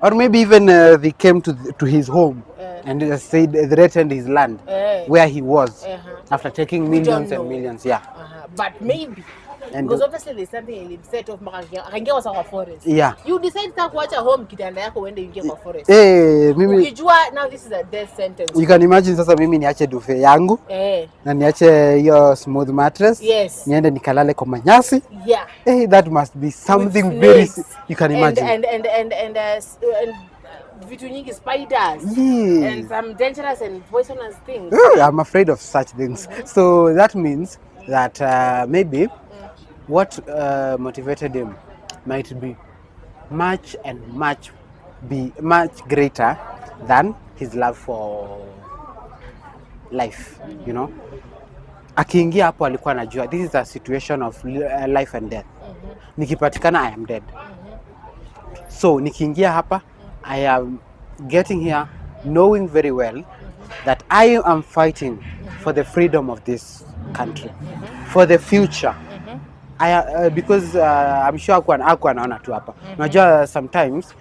Or maybe even they came to his home and said threatened his land where he was after taking millions and millions. Yeah. But maybe. And because obviously there's something in him set off akaingia kwa forest. Yeah. You decide to kuacha home kitanda yako uende ingie kwa forest. Mimi ukijua now this is a death sentence. You can imagine sasa mimi niache dufe yangu na niache hiyo smooth mattress. Yes. Niende nikalale kwa manyasi. Yeah. That must be something very you can imagine. And vitu nyingi spiders and some dangerous and poisonous things. I'm afraid of such things. So that means that maybe what motivated him might be much greater than his love for life, you know. Akiingia hapo alikuwa anajua this is a situation of life and death. Nikipatikana I am dead. So nikiingia hapa I am getting here knowing very well that I am fighting for the freedom of this country, for the future. Because I'm sure hakuwa anaona tu hapa. Unajua sometimes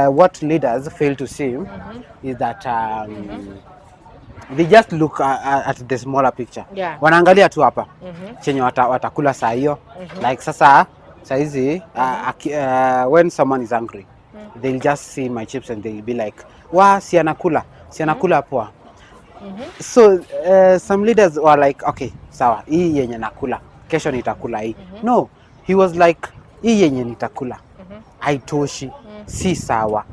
what leaders fail to see is that they just look at the smaller picture. Yeah. Wanaangalia tu hapa chenye watakula saa hiyo. Like sasa hizi when someone is angry, they'll just see my chips and they'll be like, "Wa si anakula poa." So some leaders were like, "Okay, sawa, hii yenye nakula, kesho nitakula hii." No, he was like, hii yenye nitakula haitoshi, si sawa.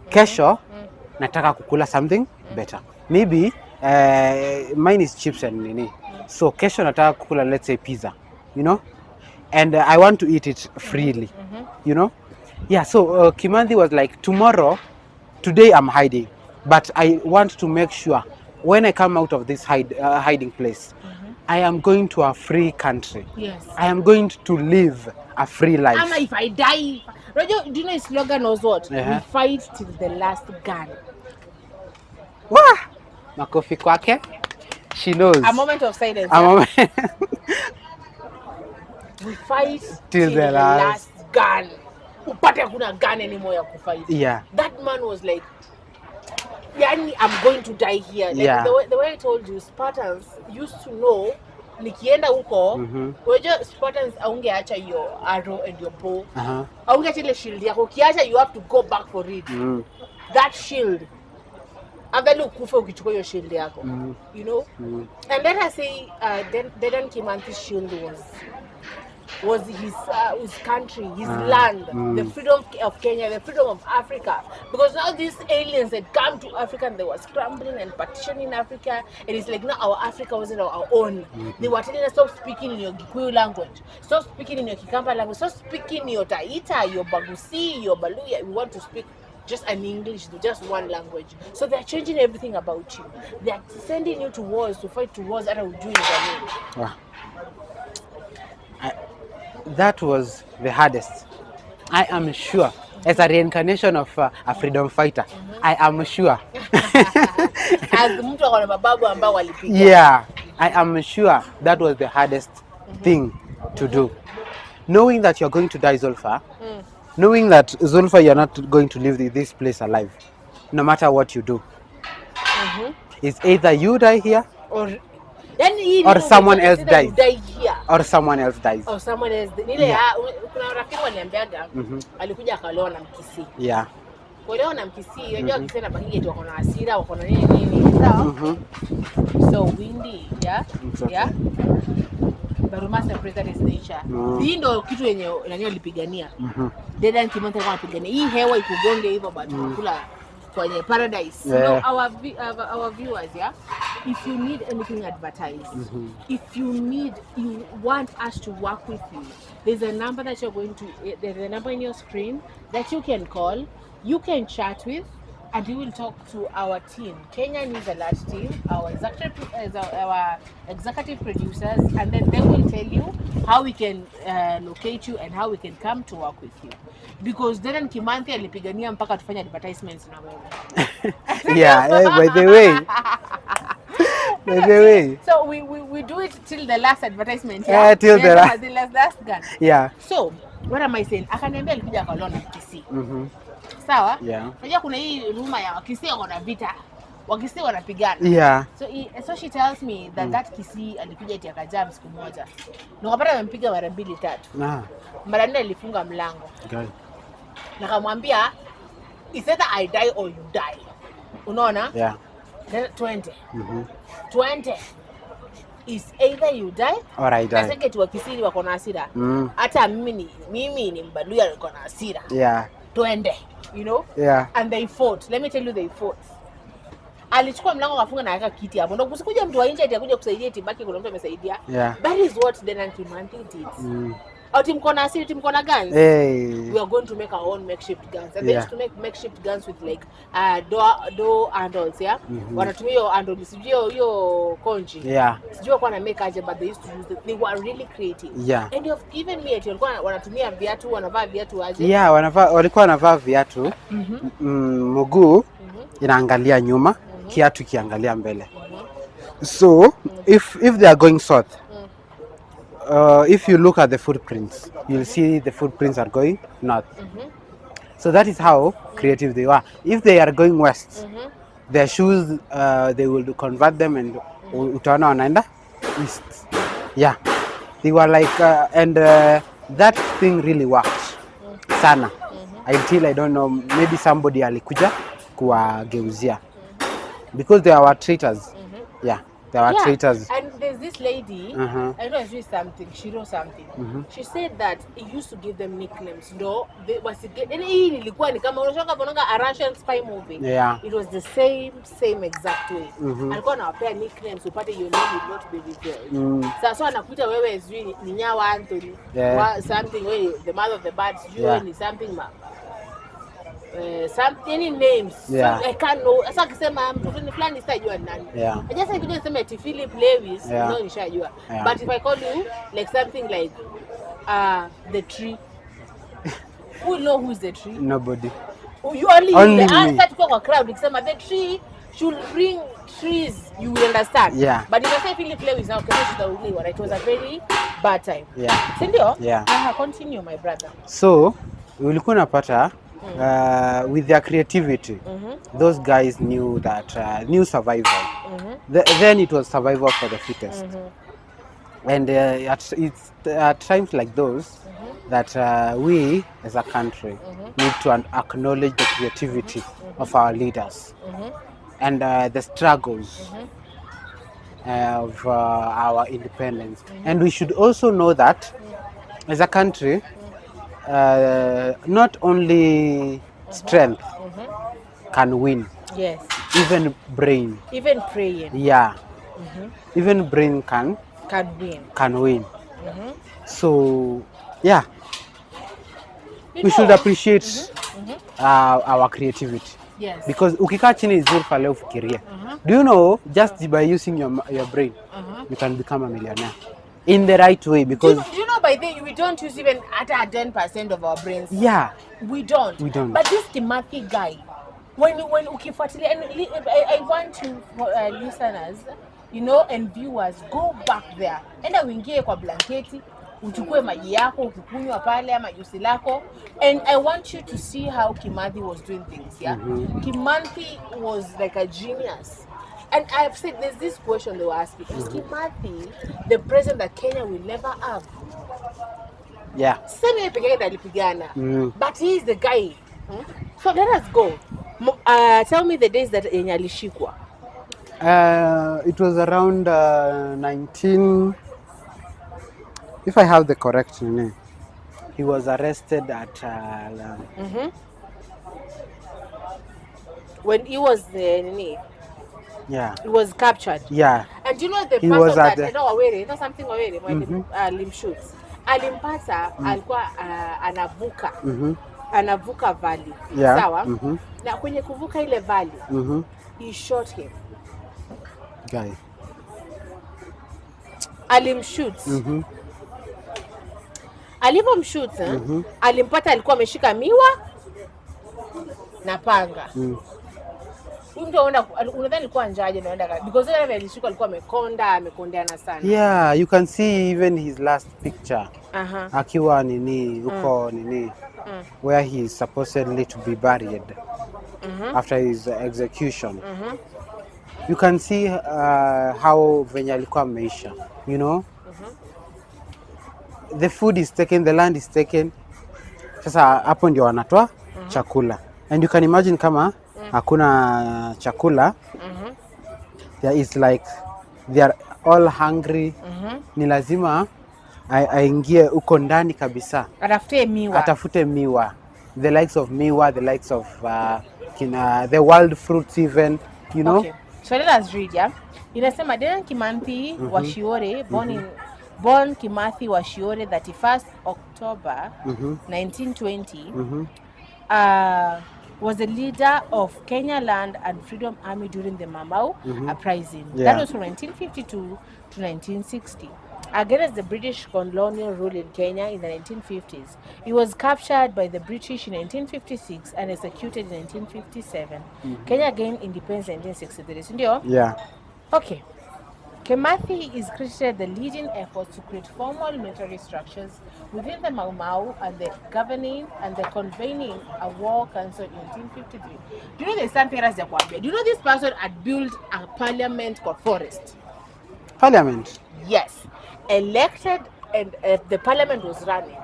Kesho nataka kukula something better. Maybe mine is chips and nini. So kesho nataka kukula, let's say pizza, you know? And I want to eat it freely, you know? Yeah, so Kimanthi was like, today I'm hiding, but I want to make sure when I come out of this hiding place, I am going to a free country. Yes. I am going to live a free life. Ama if I die, Rojo, do you know his slogan was what? We fight till the last gun. Wah! Makofi kwake. She knows. A moment of silence. A moment. We fight till the last gun. Upate hakuna gun anymore ya kufight. Yeah. That man was like, yani, I'm going to die here. Like the way I told you, Spartans used to know nikienda huko, unajua Spartans aungeacha your arrow and your bow. Aungeacha ile shield yako. Ukiacha you have to go back for it. That shield. Afadhali ukufe ukichukua hiyo shield yako. You know? And let us say then Kimanthi's shield was his country, his land, the freedom of Kenya, the freedom of Africa. Because now these aliens had come to Africa and they were scrambling and partitioning Africa. And it's like now our Africa wasn't our own. They were telling us, stop speaking in your Gikuyu language, stop speaking in your Kikamba language, stop speaking your Taita, your Bagusi, your Baluya. We want to speak just an English, just one language. So they're changing everything about you. They're sending you to wars, to fight to wars, and doing it. That was the hardest. I am sure, as a reincarnation of a freedom fighter, I am sure. Yeah, I am sure that was the hardest thing to do. Knowing that you're going to die, Zulfa, knowing that, Zulfa, you're not going to leave this place alive, no matter what you do. It's either you die here, or someone else dies. Or someone else dies. Or someone else. Kuna rafiki waniambiaga alikuja akalewa na Mkisii. Yeah. Kuelewa na Mkisii, unajua Mkisii na bakige tu wako na hasira, wako na nini. So windy, yeah. Yeah. But we must appreciate his nature. Hii ndio kitu yenye nani alipigania. Dedan Kimanthi alikuwa anapigania. Hii hewa ikugonge hivyo bado kula kwenye paradise. You know, our viewers, yeah. If you need anything advertised, if you want us to work with you, there's a number that there's a number in your screen that you can call, you can chat with, and you will talk to our team, K.N.A News Alert team, our executive producers, and then they will tell you how we can locate you and how we can come to work with you. Because Dedan Kimanthi alipigania mpaka tufanye advertisements na wewe. Yeah, by the way. By the way. So we do it till the last advertisement. Yeah, till the last. The last gun. Yeah. So what am I saying? Akaniambia alikuja akaona Kisii. Sawa? Yeah. Unajua kuna hii rumor ya Kisii wana vita. Wakisii wanapigana. Yeah. So she tells me that that Kisii alikuja eti akajam siku moja. Nikapata amempiga mara 2 3. Mara 4 alifunga mlango. Okay. Nakamwambia it's either I die or you die. Unaona? Yeah. 20. 20 is either you die or I die. Nasenge tu Wakisii wako na hasira. Hata mimi ni Mbaluya niko na hasira. Yeah. 20, you know? Yeah. And they fought. Let me tell you, they fought. Alichukua mlango akafunga na akaka kiti hapo. Ndio kusikuja mtu wa nje ati akuja kusaidia tibaki kuna mtu amesaidia. Yeah. That is what then Kimanthi did. Au timu kona asili, timu kona guns. Hey. We are going to make our own makeshift guns. And they used to make makeshift guns with like door handles, yeah. Wanatumia hiyo handle, sijui hiyo konji. Yeah. Sijui kwa na make aje, but they used to use they were really creative. Yeah. And even me ati walikuwa wanatumia viatu, wanavaa viatu aje. Yeah, walikuwa wanavaa viatu. Mguu inaangalia nyuma, kiatu kiangalia mbele. So if they are going south, if you look at the footprints, you'll see the footprints are going north. So that is how creative they were. If they are going west, their shoes, they will convert them and utaona wanaenda east. Yeah, they were like, and that thing really worked sana. Until I don't know, maybe somebody alikuja kuwageuzia because they were traitors. Yeah. There were traitors. And there's this lady, I know she something, she wrote something. She said that it used to give them nicknames. No, they was hii ilikuwa ni kama unashaka bonanga a Russian spy movie. Yeah. It was the same exact way. Alikuwa anawapea nicknames upate your name would not be revealed. Sasa anakuita wewe sijui ni Nyawa Anthony, something way the mother of the birds, you ni something any names. Yeah. So I can't know. Sasa akisema mtu ni fulani sitajua nani. Yeah. I just like to say ati Philip Lewis, no nishajua. But if I call you like something like the tree, who will know who is the tree? Nobody. You only the me. answer to kwa crowd ikisema the tree should bring trees, you will understand. Yeah. But if I say Philip Lewis now, because the only one, it was a very bad time. Yeah. Sindio? Yeah. Continue, my brother. So ulikuwa unapata with their creativity, those guys knew that knew survival. Then it was survival for the fittest. And it's at times like those that we as a country need to acknowledge the creativity of our leaders and the struggles of our independence. And we should also know that as a country, not only strength can win. Yes. Even brain. Even praying. Yeah. Even brain can win. So yeah, we should appreciate our creativity. Yes. Because ukikaa chini vizuri pale ufikirie. Do you know, just by using your brain, you can become a millionaire in the right way? Because do you know by then we don't use even at 10% of our brains. Yeah. We don't. But this Kimanthi guy, when ukifuatilia, and I want to listeners, you know, and viewers, go back there. Enda uingie kwa blanketi, uchukue maji yako, ukikunywa pale ama juisi lako, and I want you to see how Kimanthi was doing things, yeah? Kimanthi was like a genius. And I've said there's this question they were asking, is Kimanthi the president that Kenya will never have? Yeah. Same pekee alipigana. But he is the guy. So let us go. Tell me the days that yenye alishikwa. It was around 19, if I have the correct name. He was arrested at when he was he was captured. Yeah. And you know the he person that something Wawere when alimshoot. Alimpata alikuwa anavuka valley. Sawa? Na kwenye kuvuka ile valley, he shot him. Guy. Alimshoot. Alivomshoot, alimpata alikuwa ameshika miwa na panga. mtu unadhani alikuwa njaje naenda because yeye alishika alikuwa amekondeana sana. Yeah, you can see even his last picture. Akiwa nini uko nini where he is supposedly to be buried after his execution. You can see how venye alikuwa ameisha, you know. The food is taken, the land is taken. Sasa hapo ndio wanatoa chakula. And you can imagine kama hakuna chakula. There is like they are all hungry. Ni lazima aingie uko ndani kabisa. Atafute miwa. The likes of miwa, the likes of the wild fruits even, you know. Okay. So let us read, yeah. Inasema Dedan Kimathi Washiore, born Kimathi Washiore 31st October 1920, was the leader of Kenya Land and Freedom Army during the Mamau uprising. That was from 1952 to 1960. Against the British colonial rule in Kenya in the 1950s. He was captured by the British in 1956 and executed in 1957. Kenya gained independence in 1963. Ndio? Yeah. Okay. Kimathi is credited the leading efforts to create formal military structures within the Mau Mau and the governing and the convening a war council in 1953. Do you know the something else? Do you know this person had built a parliament called Forest? Parliament? Yes. Elected and the parliament was running.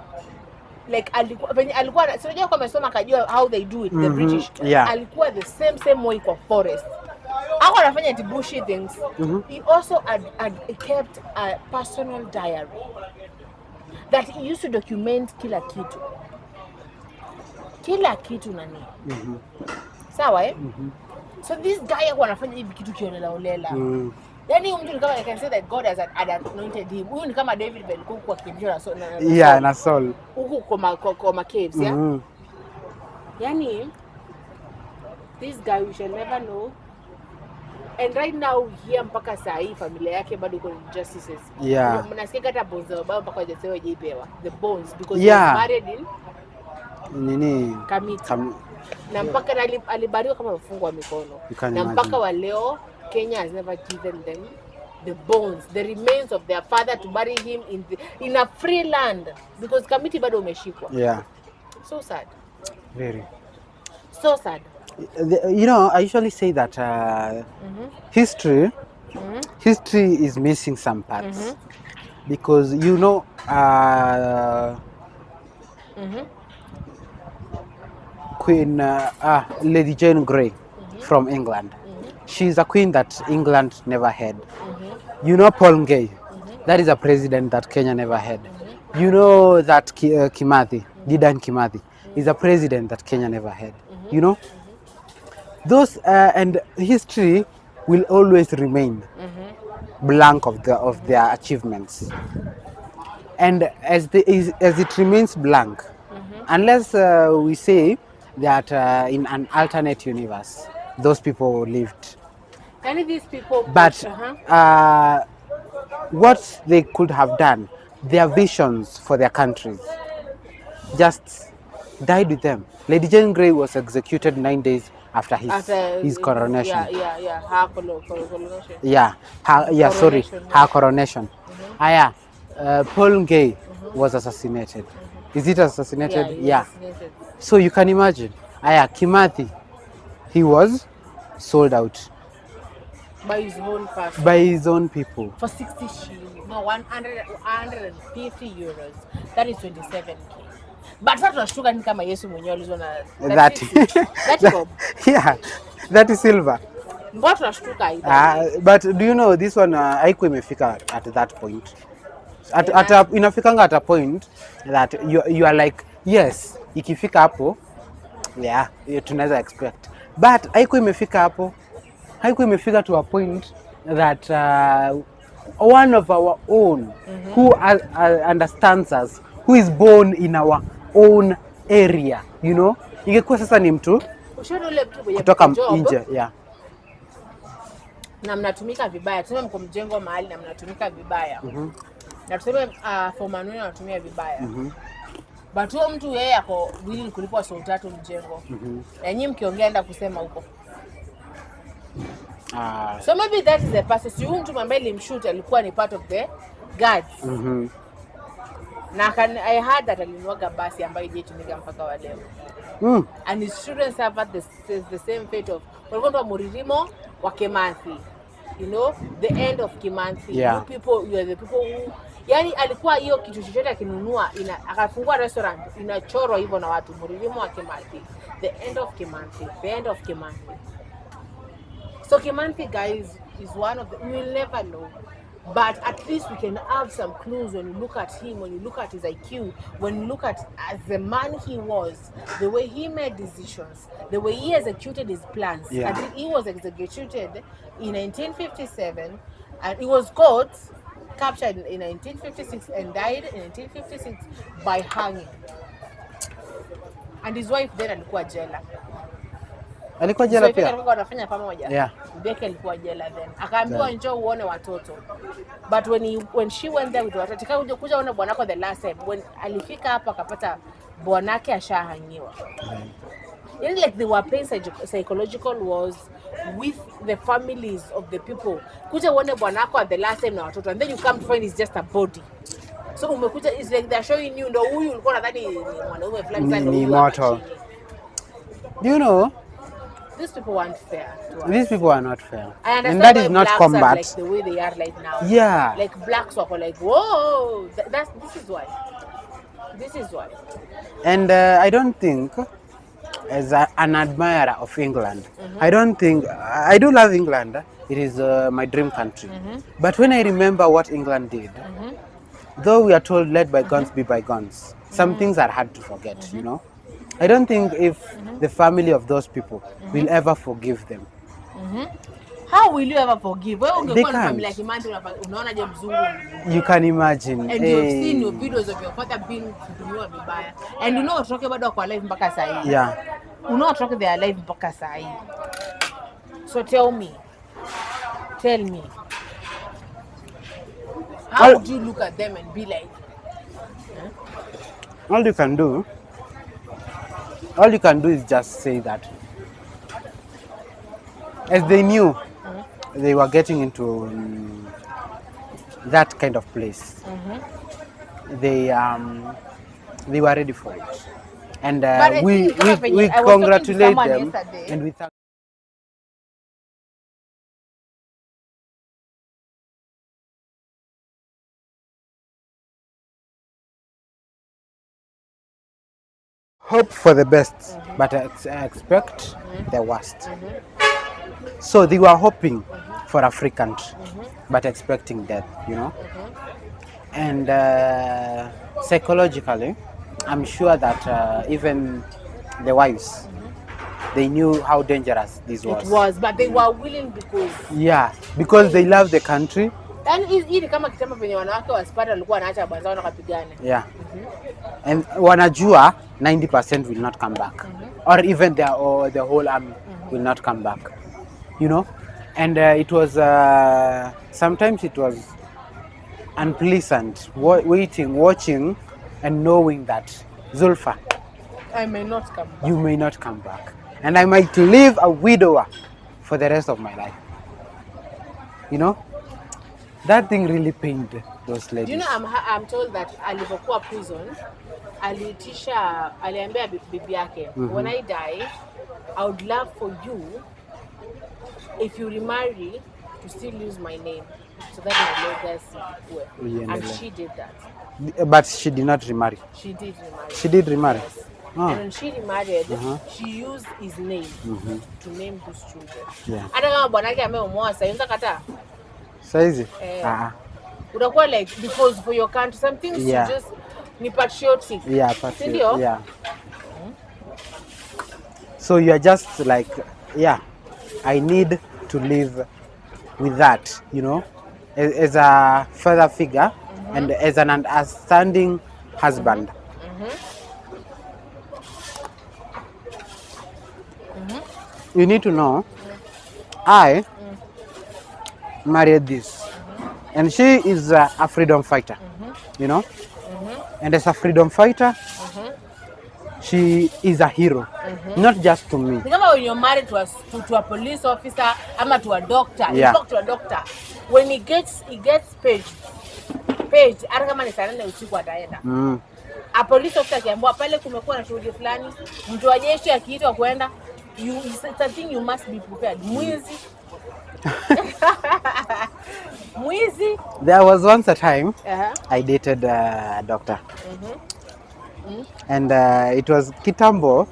Like alikuwa sio kama amesoma kajua how they do it, the British. Alikuwa the same way kwa Forest. Ako anafanya the bullshit things. He also had kept a personal diary that he used to document kila kitu nani. Sawa eh? So this guy ako anafanya hivi kitu kiolela. Yani mtu ni kama I can say that God has anointed him. Huyu ni kama David Belko kwa kimbia na Saul. Huku kwa caves, yeah. Yani this guy we shall never know. And right now here mpaka saa hii familia yake bado iko injustices. Yeah. Mnasikia hata bones za baba mpaka hajasewa jipewa. The bones because he was married in nini? Kamiti. Na mpaka alibariwa kama mfungo wa mikono. Na mpaka wa leo Kenya has never given them the bones, the remains of their father to bury him in a free land because Kamiti bado umeshikwa. Yeah. So sad. Very. So sad. You know, I usually say that history is missing some parts because you know Queen Lady Jane Grey from England. She's a queen that England never had. You know Paul Gay, that is a president that Kenya never had. You know that Kimathi, Dedan Kimathi, is a president that Kenya never had. You know, those and history will always remain blank of their achievements. And as it remains blank, unless we say that in an alternate universe, those people lived. Any of these people, but what they could have done, their visions for their countries, just died with them. Lady Jane Grey was executed 9 days after his coronation. Her coronation. Her coronation. Paul Gay was assassinated. Is it assassinated? Yeah. So you can imagine. Kimathi, he was sold out. By his own person. By his own people. For 60 shillings. No, 150 euros. That is 27k. But that was sugar ni kama Yesu mwenyewe alizona. That yeah, that is silver. What was sugar? But do you know this one haiko imefika at that point. Inafikanga at a point that you are like, yes, ikifika hapo, yeah, tunaweza expect. But haiko imefika hapo. Haiko imefika to a point that one of our own who understands us, who is born in our own area, you know, ingekuwa sasa ni mtu kutoka nje, yeah. Na mnatumika vibaya. Tuseme mko mjengo mahali na mnatumika vibaya. Na tuseme for maneno anatumia vibaya. But huyo mtu yeye ako willing kulipwa so tatu mjengo. Na nyinyi mkiongea enda kusema huko. So maybe that is the person. Si huyu mtu ambaye limshoot alikuwa ni part of the guards. Na I heard that alinuaga basi ambayo haijatumika mpaka wa leo. And his children suffered the same fate of walikuwa Muririmo wa Kimanthi. You know, the end of Kimanthi. Yeah. You are the people who yani alikuwa hiyo kitu chochote akinunua akafungua restaurant inachorwa hivyo na watu Muririmo wa Kimanthi. The end of Kimanthi. The end of Kimanthi. So K.N.A, guys, is one of the, we will never know. But at least we can have some clues when you look at him, when you look at his IQ, when you look at as the man he was, the way he made decisions, the way he executed his plans. Yeah. I think he was executed in 1957 and he was caught, captured in 1956 and died in 1956 by hanging. And his wife then alikuwa jela. Alikuwa jela pia. Alikuwa anafanya pamoja. Yeah. Beke alikuwa jela then. Akaambiwa njoo uone watoto. But when she went there with watoto, akaja kuja ona bwanako the last time. When alifika hapa akapata bwanake ashahangiwa. Yani like they were playing psychological wars with the families of the people. Kuja uone bwanako at the last time na watoto and then you come to find it's just a body. So umekuja is like they're showing you ndo huyu ulikuwa nadhani ni mwanaume fulani sana ni mortal. Do you know? These people weren't fair to us. These people are not fair. And that is not combat. Are like the way they are right now. Yeah. Like blacks were like, whoa, this is why. This is why. And I don't think, as an admirer of England, I don't think, I do love England. It is my dream country. But when I remember what England did, though we are told let bygones be bygones, some things are hard to forget, you know. I don't think if the family of those people will ever forgive them. How will you ever forgive? They can't. You can imagine. And you've seen your videos of your father being kutumiwa vibaya. And you know watoke bado wako alive mpaka saa hii. Yeah. You know watoke they are alive mpaka saa hii. So tell me. How would you look at them and be like? All you can do is just say that. As they knew they were getting into that kind of place, they were ready for it. And we congratulate them and we thank. Hope for the best, but expect the worst. So they were hoping for a free country, but expecting death, you know. And psychologically, I'm sure that even the wives, they knew how dangerous this was. It was, but they were willing because... Yeah, because they love the country. And hii kama kitama penye wanawake wasipata walikuwa wanaacha bwana zao wakapigana. Yeah. And wanajua 90% will not come back. Or even the whole army will not come back. You know? And it was sometimes it was unpleasant watching and knowing that Zulfa, I may not come back. You may not come back. And I might live a widower for the rest of my life. You know? That thing really pained those ladies. You know, I'm told that alipokuwa prison, aliambia bibi yake, when I die, I would love for you, if you remarry, to still use my name, so that my legacy will. And she did that. But she did not remarry. She did remarry. She did remarry. Yes. Oh. And when she remarried, she used his name to name those children. Yeah. Hata kama bwanake ameomoa sasa, unaweza kataa? Saizi? Utakuwa like, because for your country, some things you just ni patriotic. Yeah, patriotic. Yeah. So you are just like, yeah, I need to live with that, you know, as a father figure and as an understanding husband. You need to know, I married this, and she is a freedom fighter, you know, and as a freedom fighter, she is a hero, not just to me. Ni kama when you're married to a police officer ama to a doctor. Yeah. You talk to a doctor. When he gets paged hata kama ni saa 4 usiku ataenda. A police officer akiambiwa pale kumekuwa na shughuli fulani, mtu wa jeshi akiitwa kwenda, it's a thing you must be prepared. Mwizi. Mwizi. There was once a time I dated a doctor. And it was kitambo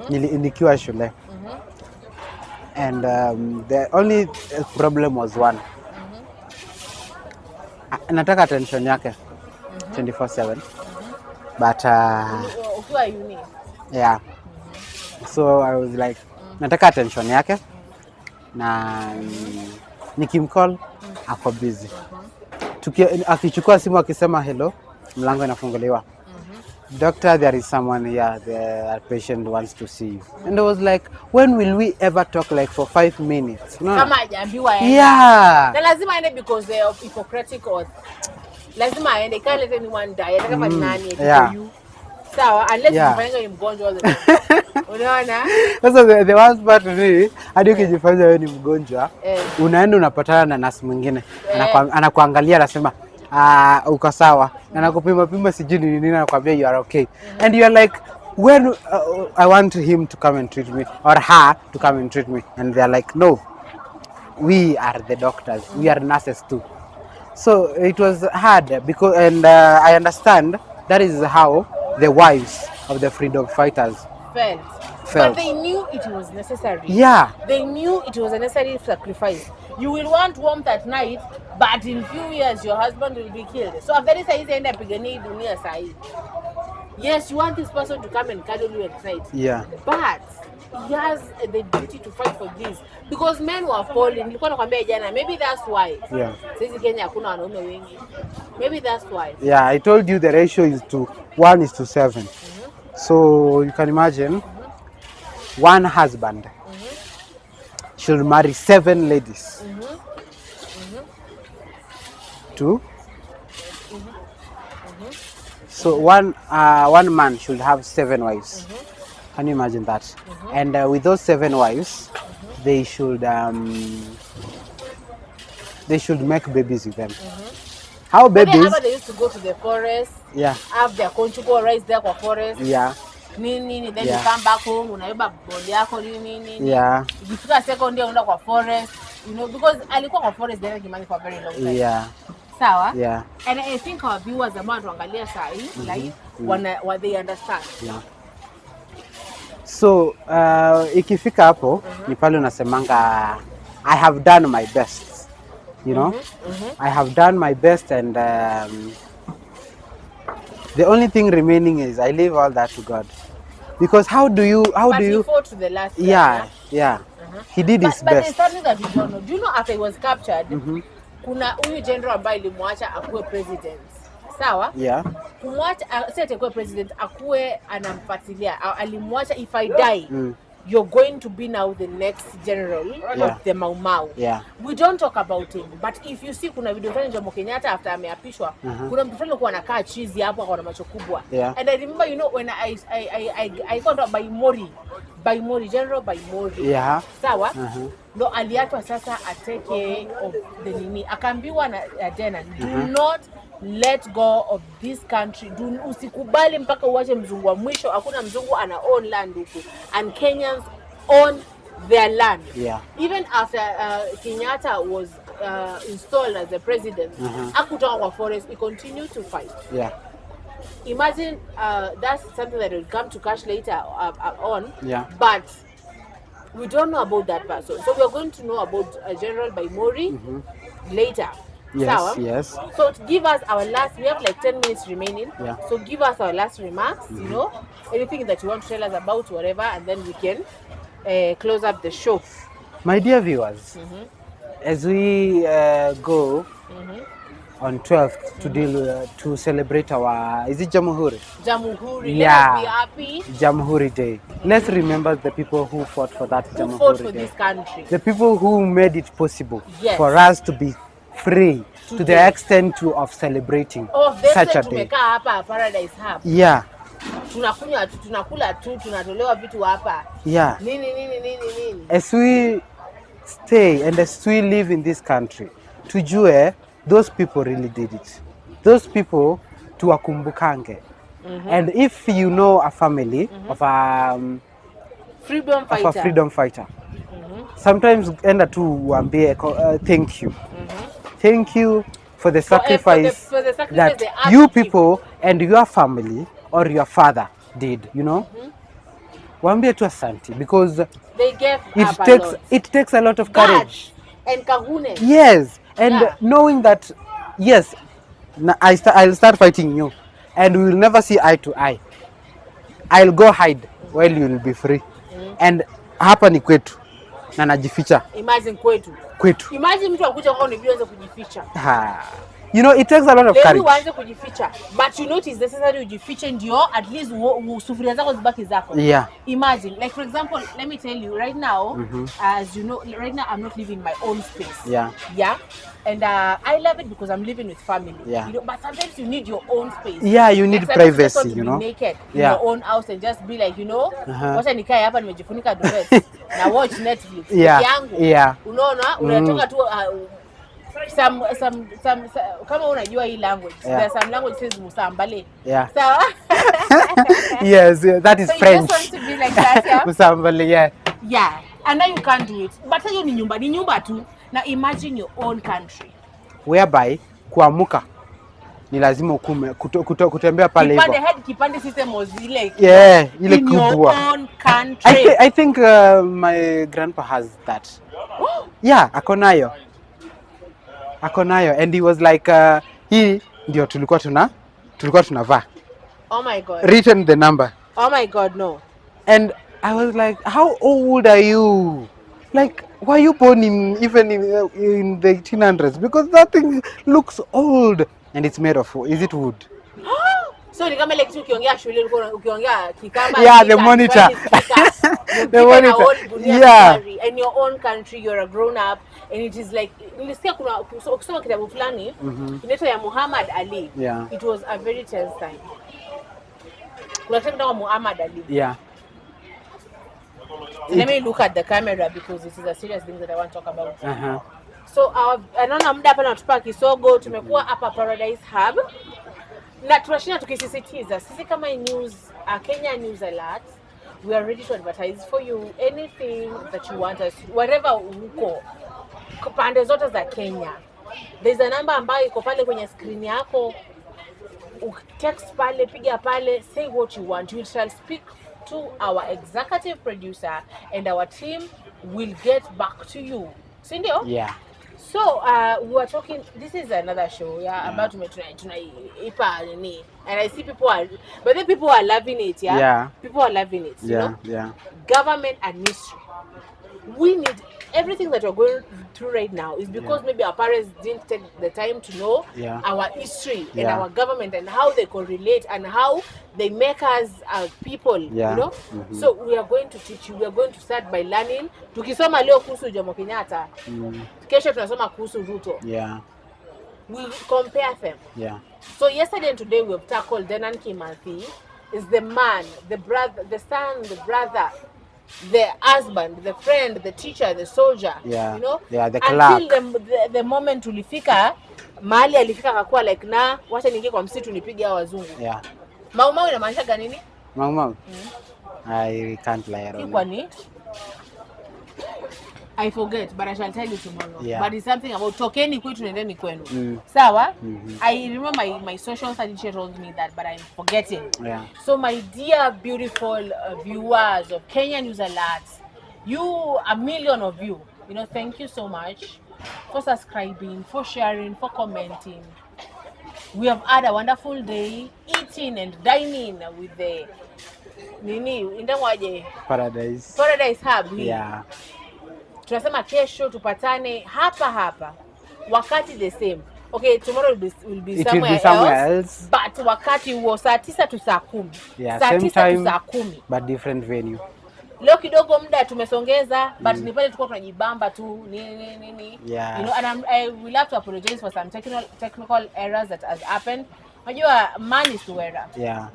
nikiwa shule. And the only problem was one. Nataka attention yake 24/7. But ukiwa uni. Yeah. So I was like nataka attention yake na nikimcall ako busy. Akichukua simu akisema hello, mlango inafunguliwa. Doctor, there is someone here, the patient wants to see you. And I was like, when will we ever talk like for 5 minutes? No. Kama hajaambiwa aende. Yeah. Na lazima aende because they are Hippocratic oath. Lazima aende, can't let anyone die. Hata kama ni nani Yeah. you. Sawa, unless ukifanya ni mgonjwa all the time. Unaona? Sasa the worst part ni hadi ukijifanya wewe ni mgonjwa, unaenda unapatana na nurse mwingine. Anakuangalia anasema uko sawa. Na nakupima sijui ni nini, anakuambia you are okay. And you are like, when I want him to come and treat me or her to come and treat me, and they are like, no, we are the doctors, we are nurses too. So it was hard because, and I understand that is how the wives of the freedom fighters felt. But they knew it was necessary. Yeah. They knew it was a necessary sacrifice. You will want warmth at night, but in few years your husband will be killed. So after this, I end up pigania dunia sahi. Yes, you want this person to come and cuddle you at night. Yeah. But he has the duty to fight for this because men were falling. Nilikuwa nakwambia jana, maybe that's why. Yeah. Sisi Kenya hakuna wanaume wengi. Maybe that's why. Yeah, I told you the ratio is 1:7. So you can imagine one husband should marry 7 ladies. Two. So one man should have 7 wives. Can you imagine that? And with those 7 wives, they should make babies with them. How babies? They used to go to the forest. Yeah. Have their conjugal rights there for forest. Yeah. Then you come back home, unaiba body yako nini. Yeah. Ukifika second day unaenda kwa forest, you know, because alikuwa kwa forest there Kimani for a very long time. Yeah. Sawa? Yeah. And I think our viewers ambao tuangalia saa hii like what they understand. Yeah. So ikifika hapo ni pale unasemanga I have done my best. You know? I have done my best, and the only thing remaining is I leave all that to God. Because how do you he fought to the last time, yeah. He did his best. But there's something that you don't know. Do you know after he was captured, kuna huyu general ambaye alimwacha akuwe president. Sawa? Yeah. Kumwacha akuwe president, akuwe anamfuatilia. Alimwacha, if I die, you're going to be now the next general of the Mau Mau. Yeah. We don't talk about him, but if you see kuna video fulani Jomo Kenyatta after ameapishwa, kuna mtu fulani alikuwa anakaa chizi hapo kwa macho kubwa. Yeah. And I remember, you know, when I got by Mori, General by Mori. Yeah. Sawa? No, aliatwa sasa ateke of the nini. Akaambiwa na Jena, do not let go of this country. Usikubali mpaka uache mzungu wa mwisho. Hakuna mzungu ana own land huku. And Kenyans own their land. Yeah. Even after Kenyatta was installed as the president, hakutoka kwa forest, he continued to fight. Yeah. Imagine that's something that will come to cash later on. Yeah. But we don't know about that person. So we are going to know about General Baimori later. Yes, Sawa? yes. So to give us our last, we have like 10 minutes remaining. Yeah. So give us our last remarks, you know, anything that you want to tell us about, whatever, and then we can close up the show. My dear viewers, as we go on 12th to deal to celebrate our, is it Jamhuri? Jamhuri. Yeah. Let us be happy. Jamhuri Day. Let's remember the people who fought for that Jamhuri Who fought for Day. this country. The people who made it possible Yes. for us to be free to Today. the extent of celebrating Oh, they such a said day. tumeka hapa Paradise Hub. Yeah. tunakunywa tu, tunakula tu, tunatolewa vitu hapa. Yeah. Nini. As we stay and as we live in this country, tujue those people really did it. Those people tuwakumbukange. And if you know a family of a freedom fighter, sometimes enda tu waambie thank you. Thank you for the sacrifice, for the sacrifice that you people and your family or your father did, you know. Waambie tu asante, because they gave it takes a lot of courage and kahunes. Yes, and knowing that, yes, I'll start fighting you and we will never see eye to eye. I'll go hide while you will be free. And hapa ni kwetu na najificha. Imagine kwetu. Imagine mtu akuja kwao ni bianze kujificha. You know, it takes a lot of courage. Leo uanze kujificha, but you know it is necessary ujifiche ndio at least sufuria zako zibaki zako. Yeah. Imagine, like for example, let me tell you right now, as you know, right now I'm not living in my own space. Yeah. Yeah. And I love it because I'm living with family. Yeah. You know, but sometimes you need your own space. Yeah, you need privacy, you know. Be naked in your own house and just be like, you know, wacha nikae hapa nimejifunika dress na watch Netflix. Yeah. Unaona, unatoka tu some kama unajua hii language. There's some language says musambale. Yeah. So yes, that is so French. You just want to be like that, yeah? Musambale, yeah. Yeah. And now you can't do it. But hiyo ni nyumba tu. Now imagine your own country. Whereby kuamuka ni lazima kutembea pale hivyo. Kipande system was ile. Yeah, ile kubwa. In your own country. I think my grandpa has that. Yeah, akonayo. And he was like hii ndio tulikuwa tunavaa. Oh my god. Written the number. Oh my god, no. And I was like, how old are you? Like, why you born even in the 1800s? Because that thing looks old and it's made of, is it wood? So ni kama ile kitu ukiongea shule ukiongea kikamba. Yeah, the monitor. The monitor. Yeah. In your own country, you're a grown up, and it is like nilisikia kuna ukisoma kitabu fulani inaitwa ya Muhammad Ali. Yeah. It was a very tense time. Kuna kitabu kama Muhammad Ali. Yeah. Let me look at the camera because it is a serious thing that I want to talk about. So anaona muda hapa natupa kisogo, tumekuwa hapa Paradise Hub. Na tunashinda tukisisitiza sisi kama news Kenya News Alert, we are ready to advertise for you anything that you want us, wherever uko pande zote za Kenya. There's a number ambayo iko pale kwenye screen yako, text pale, piga pale, say what you want. We shall speak to our executive producer and our team will get back to you. Sindio? Yeah. So we were talking, this is another show, about tunaipa nini, and I see people are, but then people are loving it, Yeah. People are loving it, you know? Yeah. Government and mystery. We need everything that we're going through right now is because maybe our parents didn't take the time to know our history and our government and how they correlate and how they make us people, you know. So we are going to teach you. We are going to start by learning. Tukisoma leo kuhusu Jomo Kenyatta, kesho tunasoma kuhusu Ruto. Yeah. We compare them. Yeah. So yesterday and today we have tackled K.N.A is the man, the brother, the son, the brother, the husband, the friend, the teacher, the soldier, yeah. You know? Yeah, the clerk. Until the moment ulifika, mahali alifika akakuwa like na, wacha niingie kwa msitu nipige hao wazungu. Yeah. Maumau inamaanisha gani nini? Maumau? I can't lie around. Kwani? I forget, but I shall tell you tomorrow. Yeah. But it's something about tokeni kwetu nendeni kwenu. Sawa? I remember my social study teacher told me that, but I'm forgetting. Yeah. So my dear beautiful viewers of Kenya News Alerts, you, a million of you, you know, thank you so much for subscribing, for sharing, for commenting. We have had a wonderful day eating and dining with the Paradise Hub. Yeah. Tunasema kesho tupatane hapa wakati the same. Okay, tomorrow will be somewhere else. But wakati huo saa 9 to saa 10. Yeah, saa same 9 time, to saa 10. But different venue. Leo kidogo muda tumesongeza, but ni pale tulikuwa tunajibamba tu nini. Yeah. You know, and I will have to apologize for some technical errors that has happened. Unajua man is to error. Yeah.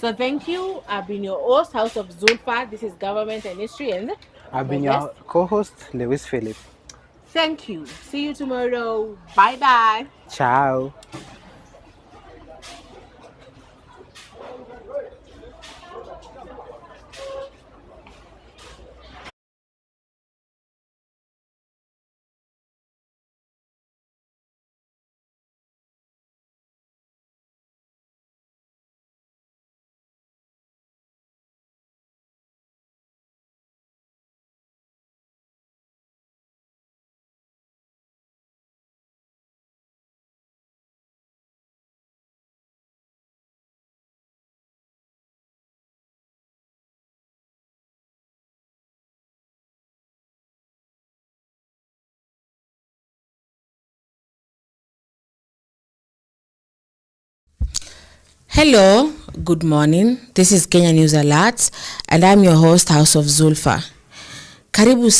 So thank you. I've been your host, House of Zulfa. This is Government and History, and I've my been guest. your co-host, Lewis Philip. Thank you. See you tomorrow. Bye-bye. Ciao. Hello, good morning. This is Kenya News Alert and I'm your host, House of Zulfa. Karibu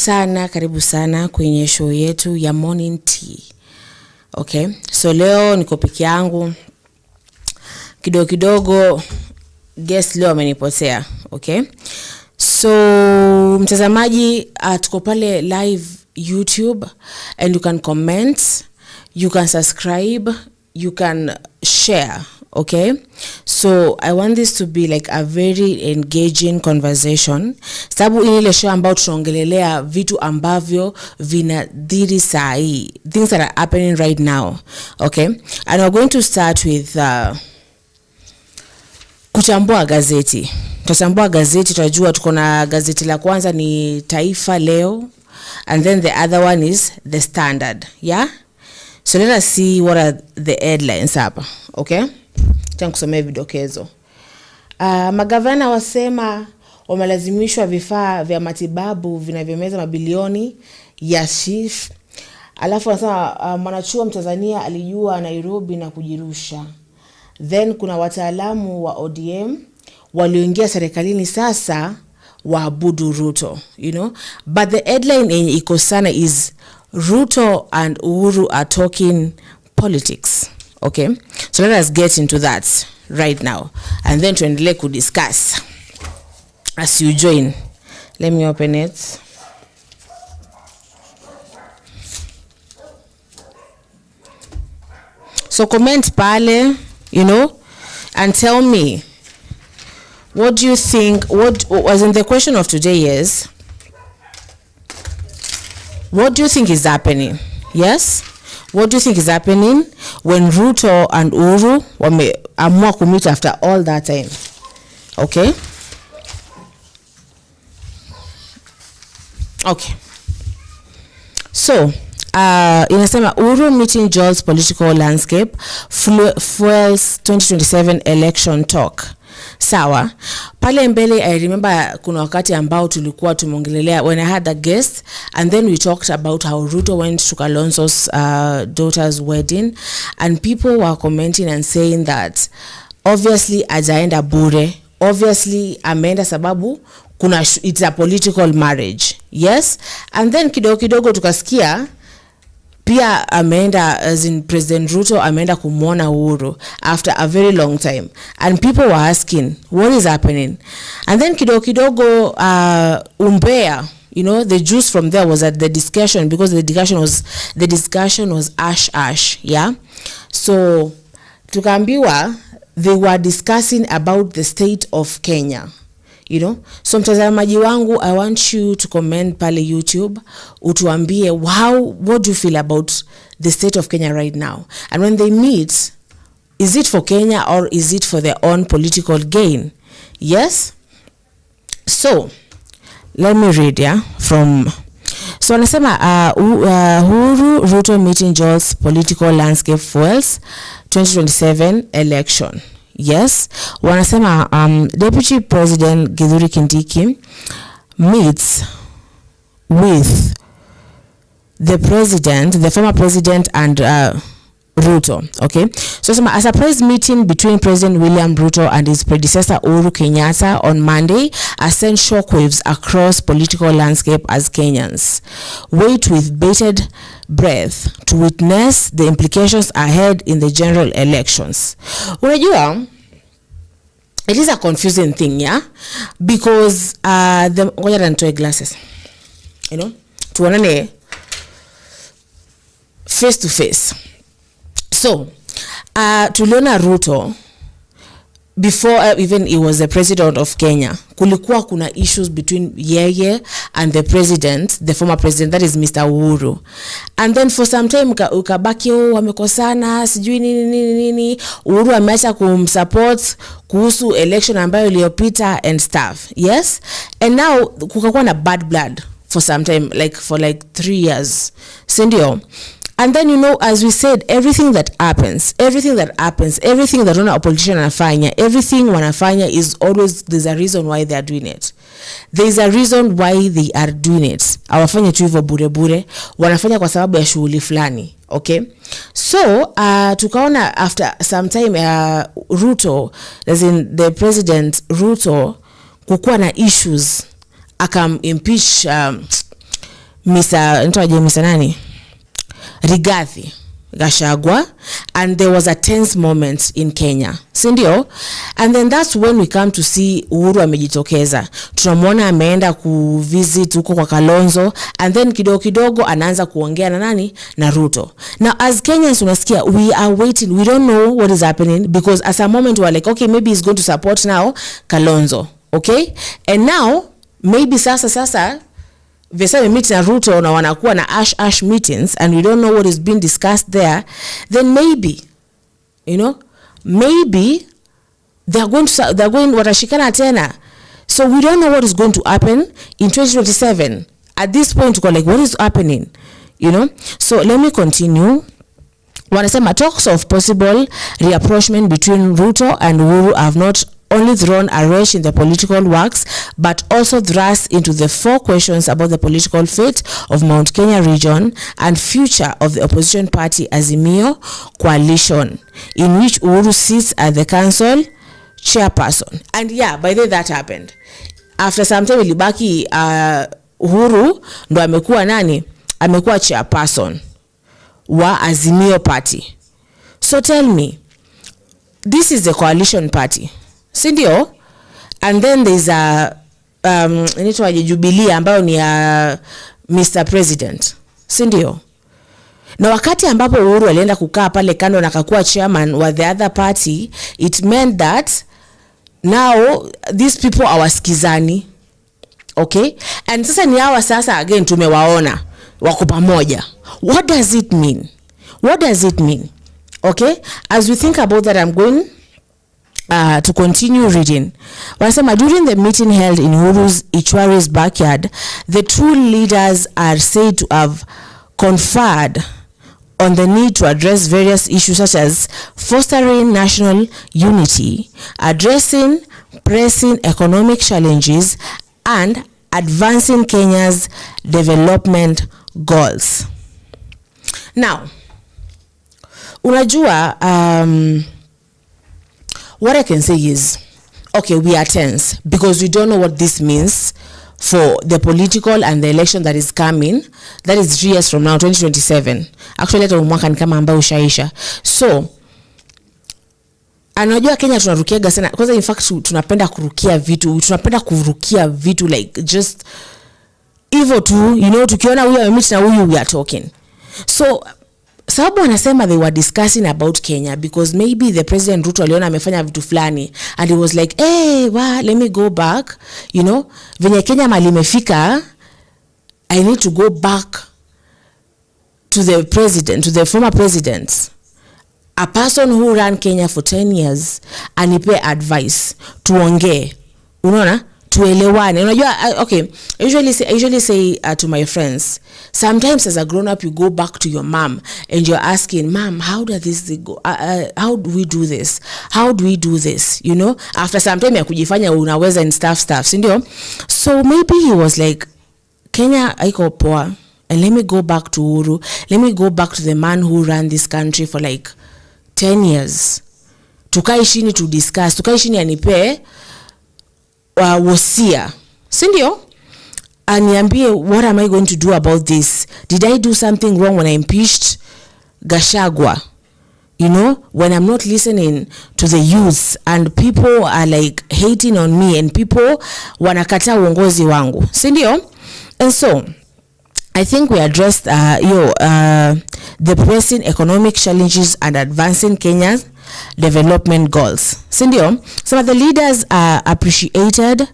sana kwenye show yetu ya Morning Tea. Okay, so leo niko peke yangu. Kidogo guest leo amenipotea. Okay, so mtazamaji, tuko pale live YouTube and you can comment, you can subscribe, you can share. Okay, so I want this to be like a very engaging conversation. Sababu ile show ambao tunaongelelea vitu ambavyo vinadhiri saa hii, things that are happening right now. Okay, and we're going to start with kuchambua gazeti. Tutachambua gazeti, tutajua tuko na gazeti la kwanza ni Taifa Leo, and then the other one is The Standard. Yeah, so let us see what are the headlines hapa. Okay, kusomea vidokezo. Magavana wasema wamelazimishwa vifaa vya matibabu vinavyomeza mabilioni ya SHIF. Alafu wanasema mwanachuo Mtanzania alijua Nairobi na kujirusha. Then kuna wataalamu wa ODM walioingia serikalini sasa waabudu Ruto, you know. But the headline yenye iko sana is Ruto and Uhuru are talking politics. Okay, so let us get into that right now and then tuendelee ku discuss as you join. Let me open it. So comment pale, you know, and tell me what do you think. What was in the question of today is, what do you think is happening? Yes, what do you think is happening when Ruto and Uhuru wameamua kumit after all that time? Okay, okay, so inasema Uhuru meeting Joel's political landscape fuels 2027 election talk. Sawa, pale mbele I remember kuna wakati ambao tulikuwa tumongelelea when I had a guest, and then we talked about how Ruto went to Kalonzo's daughter's wedding, and people were commenting and saying that obviously ajaenda bure, obviously ameenda sababu kuna it's a political marriage. Yes, and then kidogo tukasikia pia ameenda, as in President Ruto ameenda kumwona Uhuru after a very long time, and people were asking what is happening. And then kidogo umbea, you know, the juice from there was at the discussion, because the discussion was ash. Yeah, so tukaambiwa they were discussing about the state of Kenya, you know. So mtazamaji wangu, I want you to comment pale YouTube, utuambie what do you feel about the state of Kenya right now, and when they meet, is it for Kenya or is it for their own political gain? Yes, so let me read from. So anasema Uhuru Ruto meeting Joel's political landscape fuels 2027 election. Yes, wanasema Deputy President Githuri Kindiki meets with the president, the former president, and Ruto. Okay, so a surprise meeting between President William Ruto and his predecessor Uhuru Kenyatta on Monday has sent shockwaves across political landscape as Kenyans wait with bated breath to witness the implications ahead in the general elections. Unajua, it is a confusing thing, yeah, because the ngoja nitoe glasses, you know, tuonane face to face. So tuliona Ruto before even he was the president of Kenya, kulikuwa kuna issues between yeye and the president, the former president, that is Mr. Uhuru. And then for some time ukabaki wamekosana sijui nini, Uhuru ameacha kumsupport kuhusu election ambayo iliyopita and stuff. Yes, and now kukakuwa na bad blood for some time, like for like 3 years, sindio? And then, you know, as we said, everything that happens, everything that a politician anafanya, everything wanafanya is always, there's a reason why they are doing it. There's a reason why they are doing it. Hawafanya tu hivyo bure, wanafanya kwa sababu ya shughuli fulani. Okay? So, tukaona after some time, Ruto, as in the president, Ruto, kukuwa na issues, akam impeach Mr. nani? Rigathi Gachagua, and there was a tense moment in Kenya, sindio? And then that's when we come to see Uhuru amejitokeza. Tunamwona ameenda kuvisit huko kwa Kalonzo, and then kidogo anaanza kuongea na nani? Na Ruto. Now as Kenyans unasikia, we are waiting, we don't know what is happening, because as a moment we're like, okay, maybe he's going to support now Kalonzo, okay? And now maybe sasa Vesa meet na Ruto na wanakuwa na ash meetings, and we don't know what is being discussed there, then maybe, you know, maybe they're going watashikana tena. So we don't know what is going to happen in 2027. At this point, we're like, what is happening? You know? So let me continue. Wanasema talks of possible reapproachment between Ruto and Uhuru have not only thrown a wrench in the political works, but also thrust into the 4 questions about the political fate of Mount Kenya region and future of the opposition party Azimio coalition, in which Uhuru sits as the council chairperson. And yeah, by the way, that happened. After some time ilibaki Uhuru ndo amekuwa nani? Amekuwa chairperson wa Azimio party. So tell me, this is the coalition party, sindio? And then there's a inaitwa Jubilee ambayo ni Mr. President, sindio? Na wakati ambapo Uhuru alienda kukaa pale kando na akakuwa chairman wa the other party, it meant that now these people are wasikizani, okay? And sasa ni hawa sasa again tumewaona wako pamoja. What does it mean? What does it mean? Okay? As we think about that, I'm going to continue reading. Wanasema during the meeting held in Uhuru's Ichwari's backyard, the two leaders are said to have conferred on the need to address various issues such as fostering national unity, addressing pressing economic challenges, and advancing Kenya's development goals. Now, unajua, what I can say is, okay, we are tense because we don't know what this means for the political and the election that is coming. That is 3 years from now, 2027. Actually, hata mwaka ni kama ambao ushaisha. So, anajua Kenya tunarukiaga sana. Kwanza in fact tunapenda kurukia vitu like just hivyo tu, you know, tukiona huyu amemit na huyu we are talking. So sababu wanasema they were discussing about Kenya because maybe the president Ruto aliona amefanya vitu fulani and he was like, hey, let me go back, you know, venye Kenya mali imefika, I need to go back to the president, to the former president, a person who ran Kenya for 10 years, anipe advice, tuongee, unaona, tuelewane. Unajua, okay, I usually say to my friends, sometimes as a grown up you go back to your mom and you're asking, mom, how does this go? How do we do this? How do we do this? You know, after some time ya kujifanya unaweza and stuff, sindio? So maybe he was like, Kenya haiko poa, and let me go back to Uhuru. Let me go back to the man who ran this country for like 10 years. Tukae chini to discuss. Tukae chini anipe wosia, sindio? Aniambie, what am I going to do about this? Did I do something wrong when I impeached Gachagua? You know, when I'm not listening to the youth and people are like hating on me and people wanakata uongozi wangu, si ndio? And so I think we addressed the pressing economic challenges and advancing Kenya's development goals. Si ndio? Some of the leaders appreciated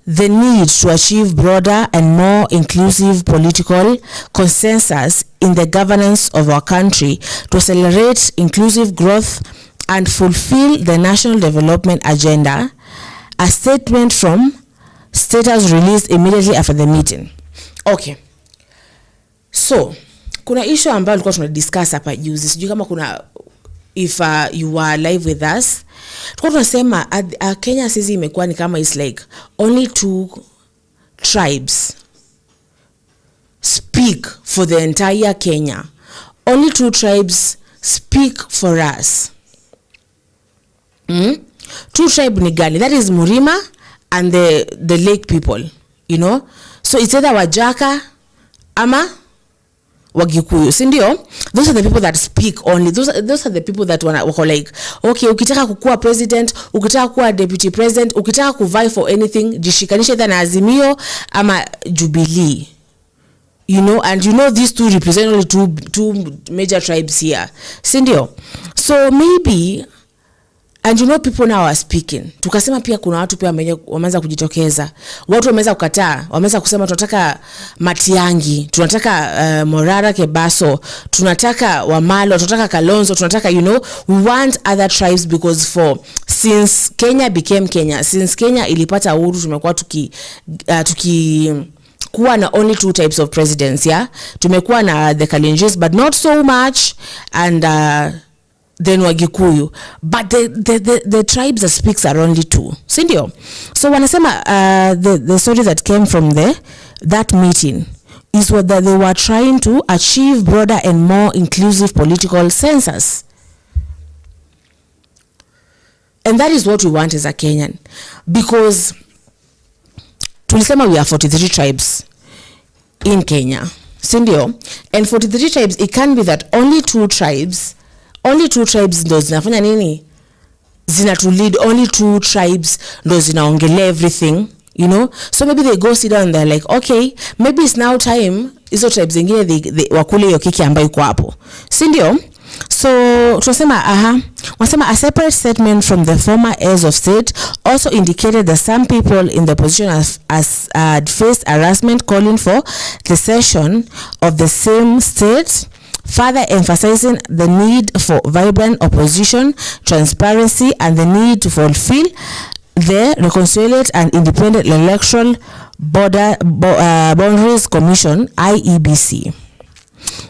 the need to achieve broader and more inclusive political consensus in the governance of our country to accelerate inclusive growth and fulfill the national development agenda, a statement from status released immediately after the meeting. Okay. So, kuna issue ambayo tulikuwa tunadiscuss hapa juzi. Sijui kama kuna, if you are live with us, tulikuwa tunasema Kenya sisi imekuwa ni kama is like only 2 tribes speak for the entire Kenya. Only 2 tribes speak for us. 2 tribe ni gani? That is Murima and the lake people, you know. So it's either Wajaka ama Wagikuyu, si ndio? Those are the people that speak only. Those are the people that wako like, okay, ukitaka kukua president, ukitaka kuwa deputy president, ukitaka kuvai for anything, jishikanishe either na Azimio ama Jubilee. You know, and you know these 2 represent only two major tribes here. Si ndio? So maybe, and you know people now are speaking. Tukasema pia kuna watu pia wameanza kujitokeza. Watu wameanza kukataa, wameanza kusema tunataka Matiang'i, tunataka Morara Kebaso, tunataka Wamalo, tunataka Kalonzo, tunataka, you know, we want other tribes because since Kenya became Kenya, since Kenya ilipata uhuru tumekuwa kuwa na only 2 types of presidents, yeah. Tumekuwa na the Kalenjins but not so much, and then Wagikuyu, but the tribes that speaks are only 2, si ndio? So wanasema the story that came from that meeting is what that they were trying to achieve broader and more inclusive political census, and that is what we want as a Kenyan, because tulisema we are 43 tribes in Kenya, si ndio? And 43 tribes, it can be that only 2 tribes ndo zinafanya nini? Zina to lead. Only 2 tribes ndo zinaongelea everything, you know. So maybe they go sit down and they're like, okay, maybe it's now time hizo tribes zingine they wakule hiyo kiki ambayo iko hapo, si ndio? So tunasema wanasema a separate statement from the former heirs of state also indicated that some people in the position had faced harassment, calling for the cession of the same state, further emphasizing the need for vibrant opposition, transparency, and the need to fulfill the Reconciliate and Independent Electoral Boundaries Commission (IEBC).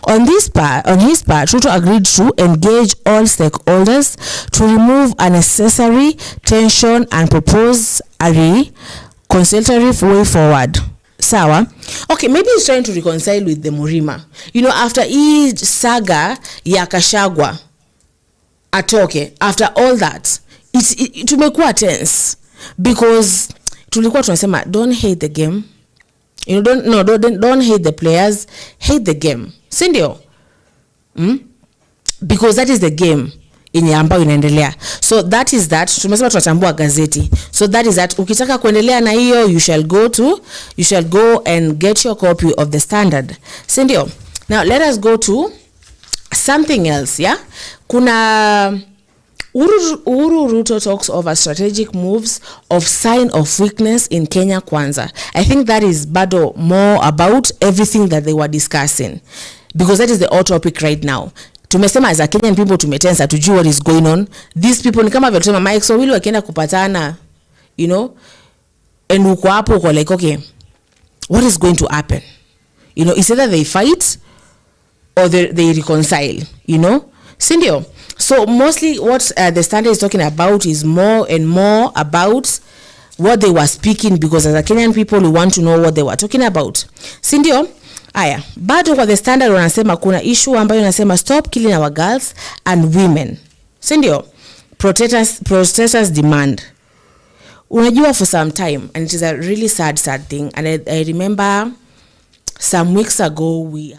On his part, Ruto agreed to engage all stakeholders to remove unnecessary tension and propose a reconciliatory way forward. Sawa. Okay, maybe he's trying to reconcile with the Murima. You know, after each saga ya Kashagwa atoke, after all that, tumekuwa tense because tulikuwa tunasema don't hate the game. You know, don't hate the players, hate the game. Si ndio? Because that is the game yenye ambayo inaendelea. So that is that. Tumesema tunatambua gazeti. So that is that. Ukitaka kuendelea na hiyo, you shall go and get your copy of the Standard. Si ndio? Now let us go to something else, yeah? Kuna Uhuru Ruto talks over strategic moves of sign of weakness in Kenya Kwanza. I think that is bado more about everything that they were discussing, because that is the hot topic right now. Tumesema as a Kenyan people tumetensa to what is going on. These people ni kama vile tusema Mike so wili wakienda kupatana, you know, and uko hapo uko like, okay, what is going to happen? You know, it's either they fight or they reconcile, you know. Sindio? So mostly what the Standard is talking about is more and more about what they were speaking, because as a Kenyan people we want to know what they were talking about. Sindio? Aya, bado kwa the Standard wanasema kuna issue ambayo inasema stop killing our girls and women. Sindio? Protesters demand. Unajua for some time, and it is a really sad thing, and I remember some weeks ago we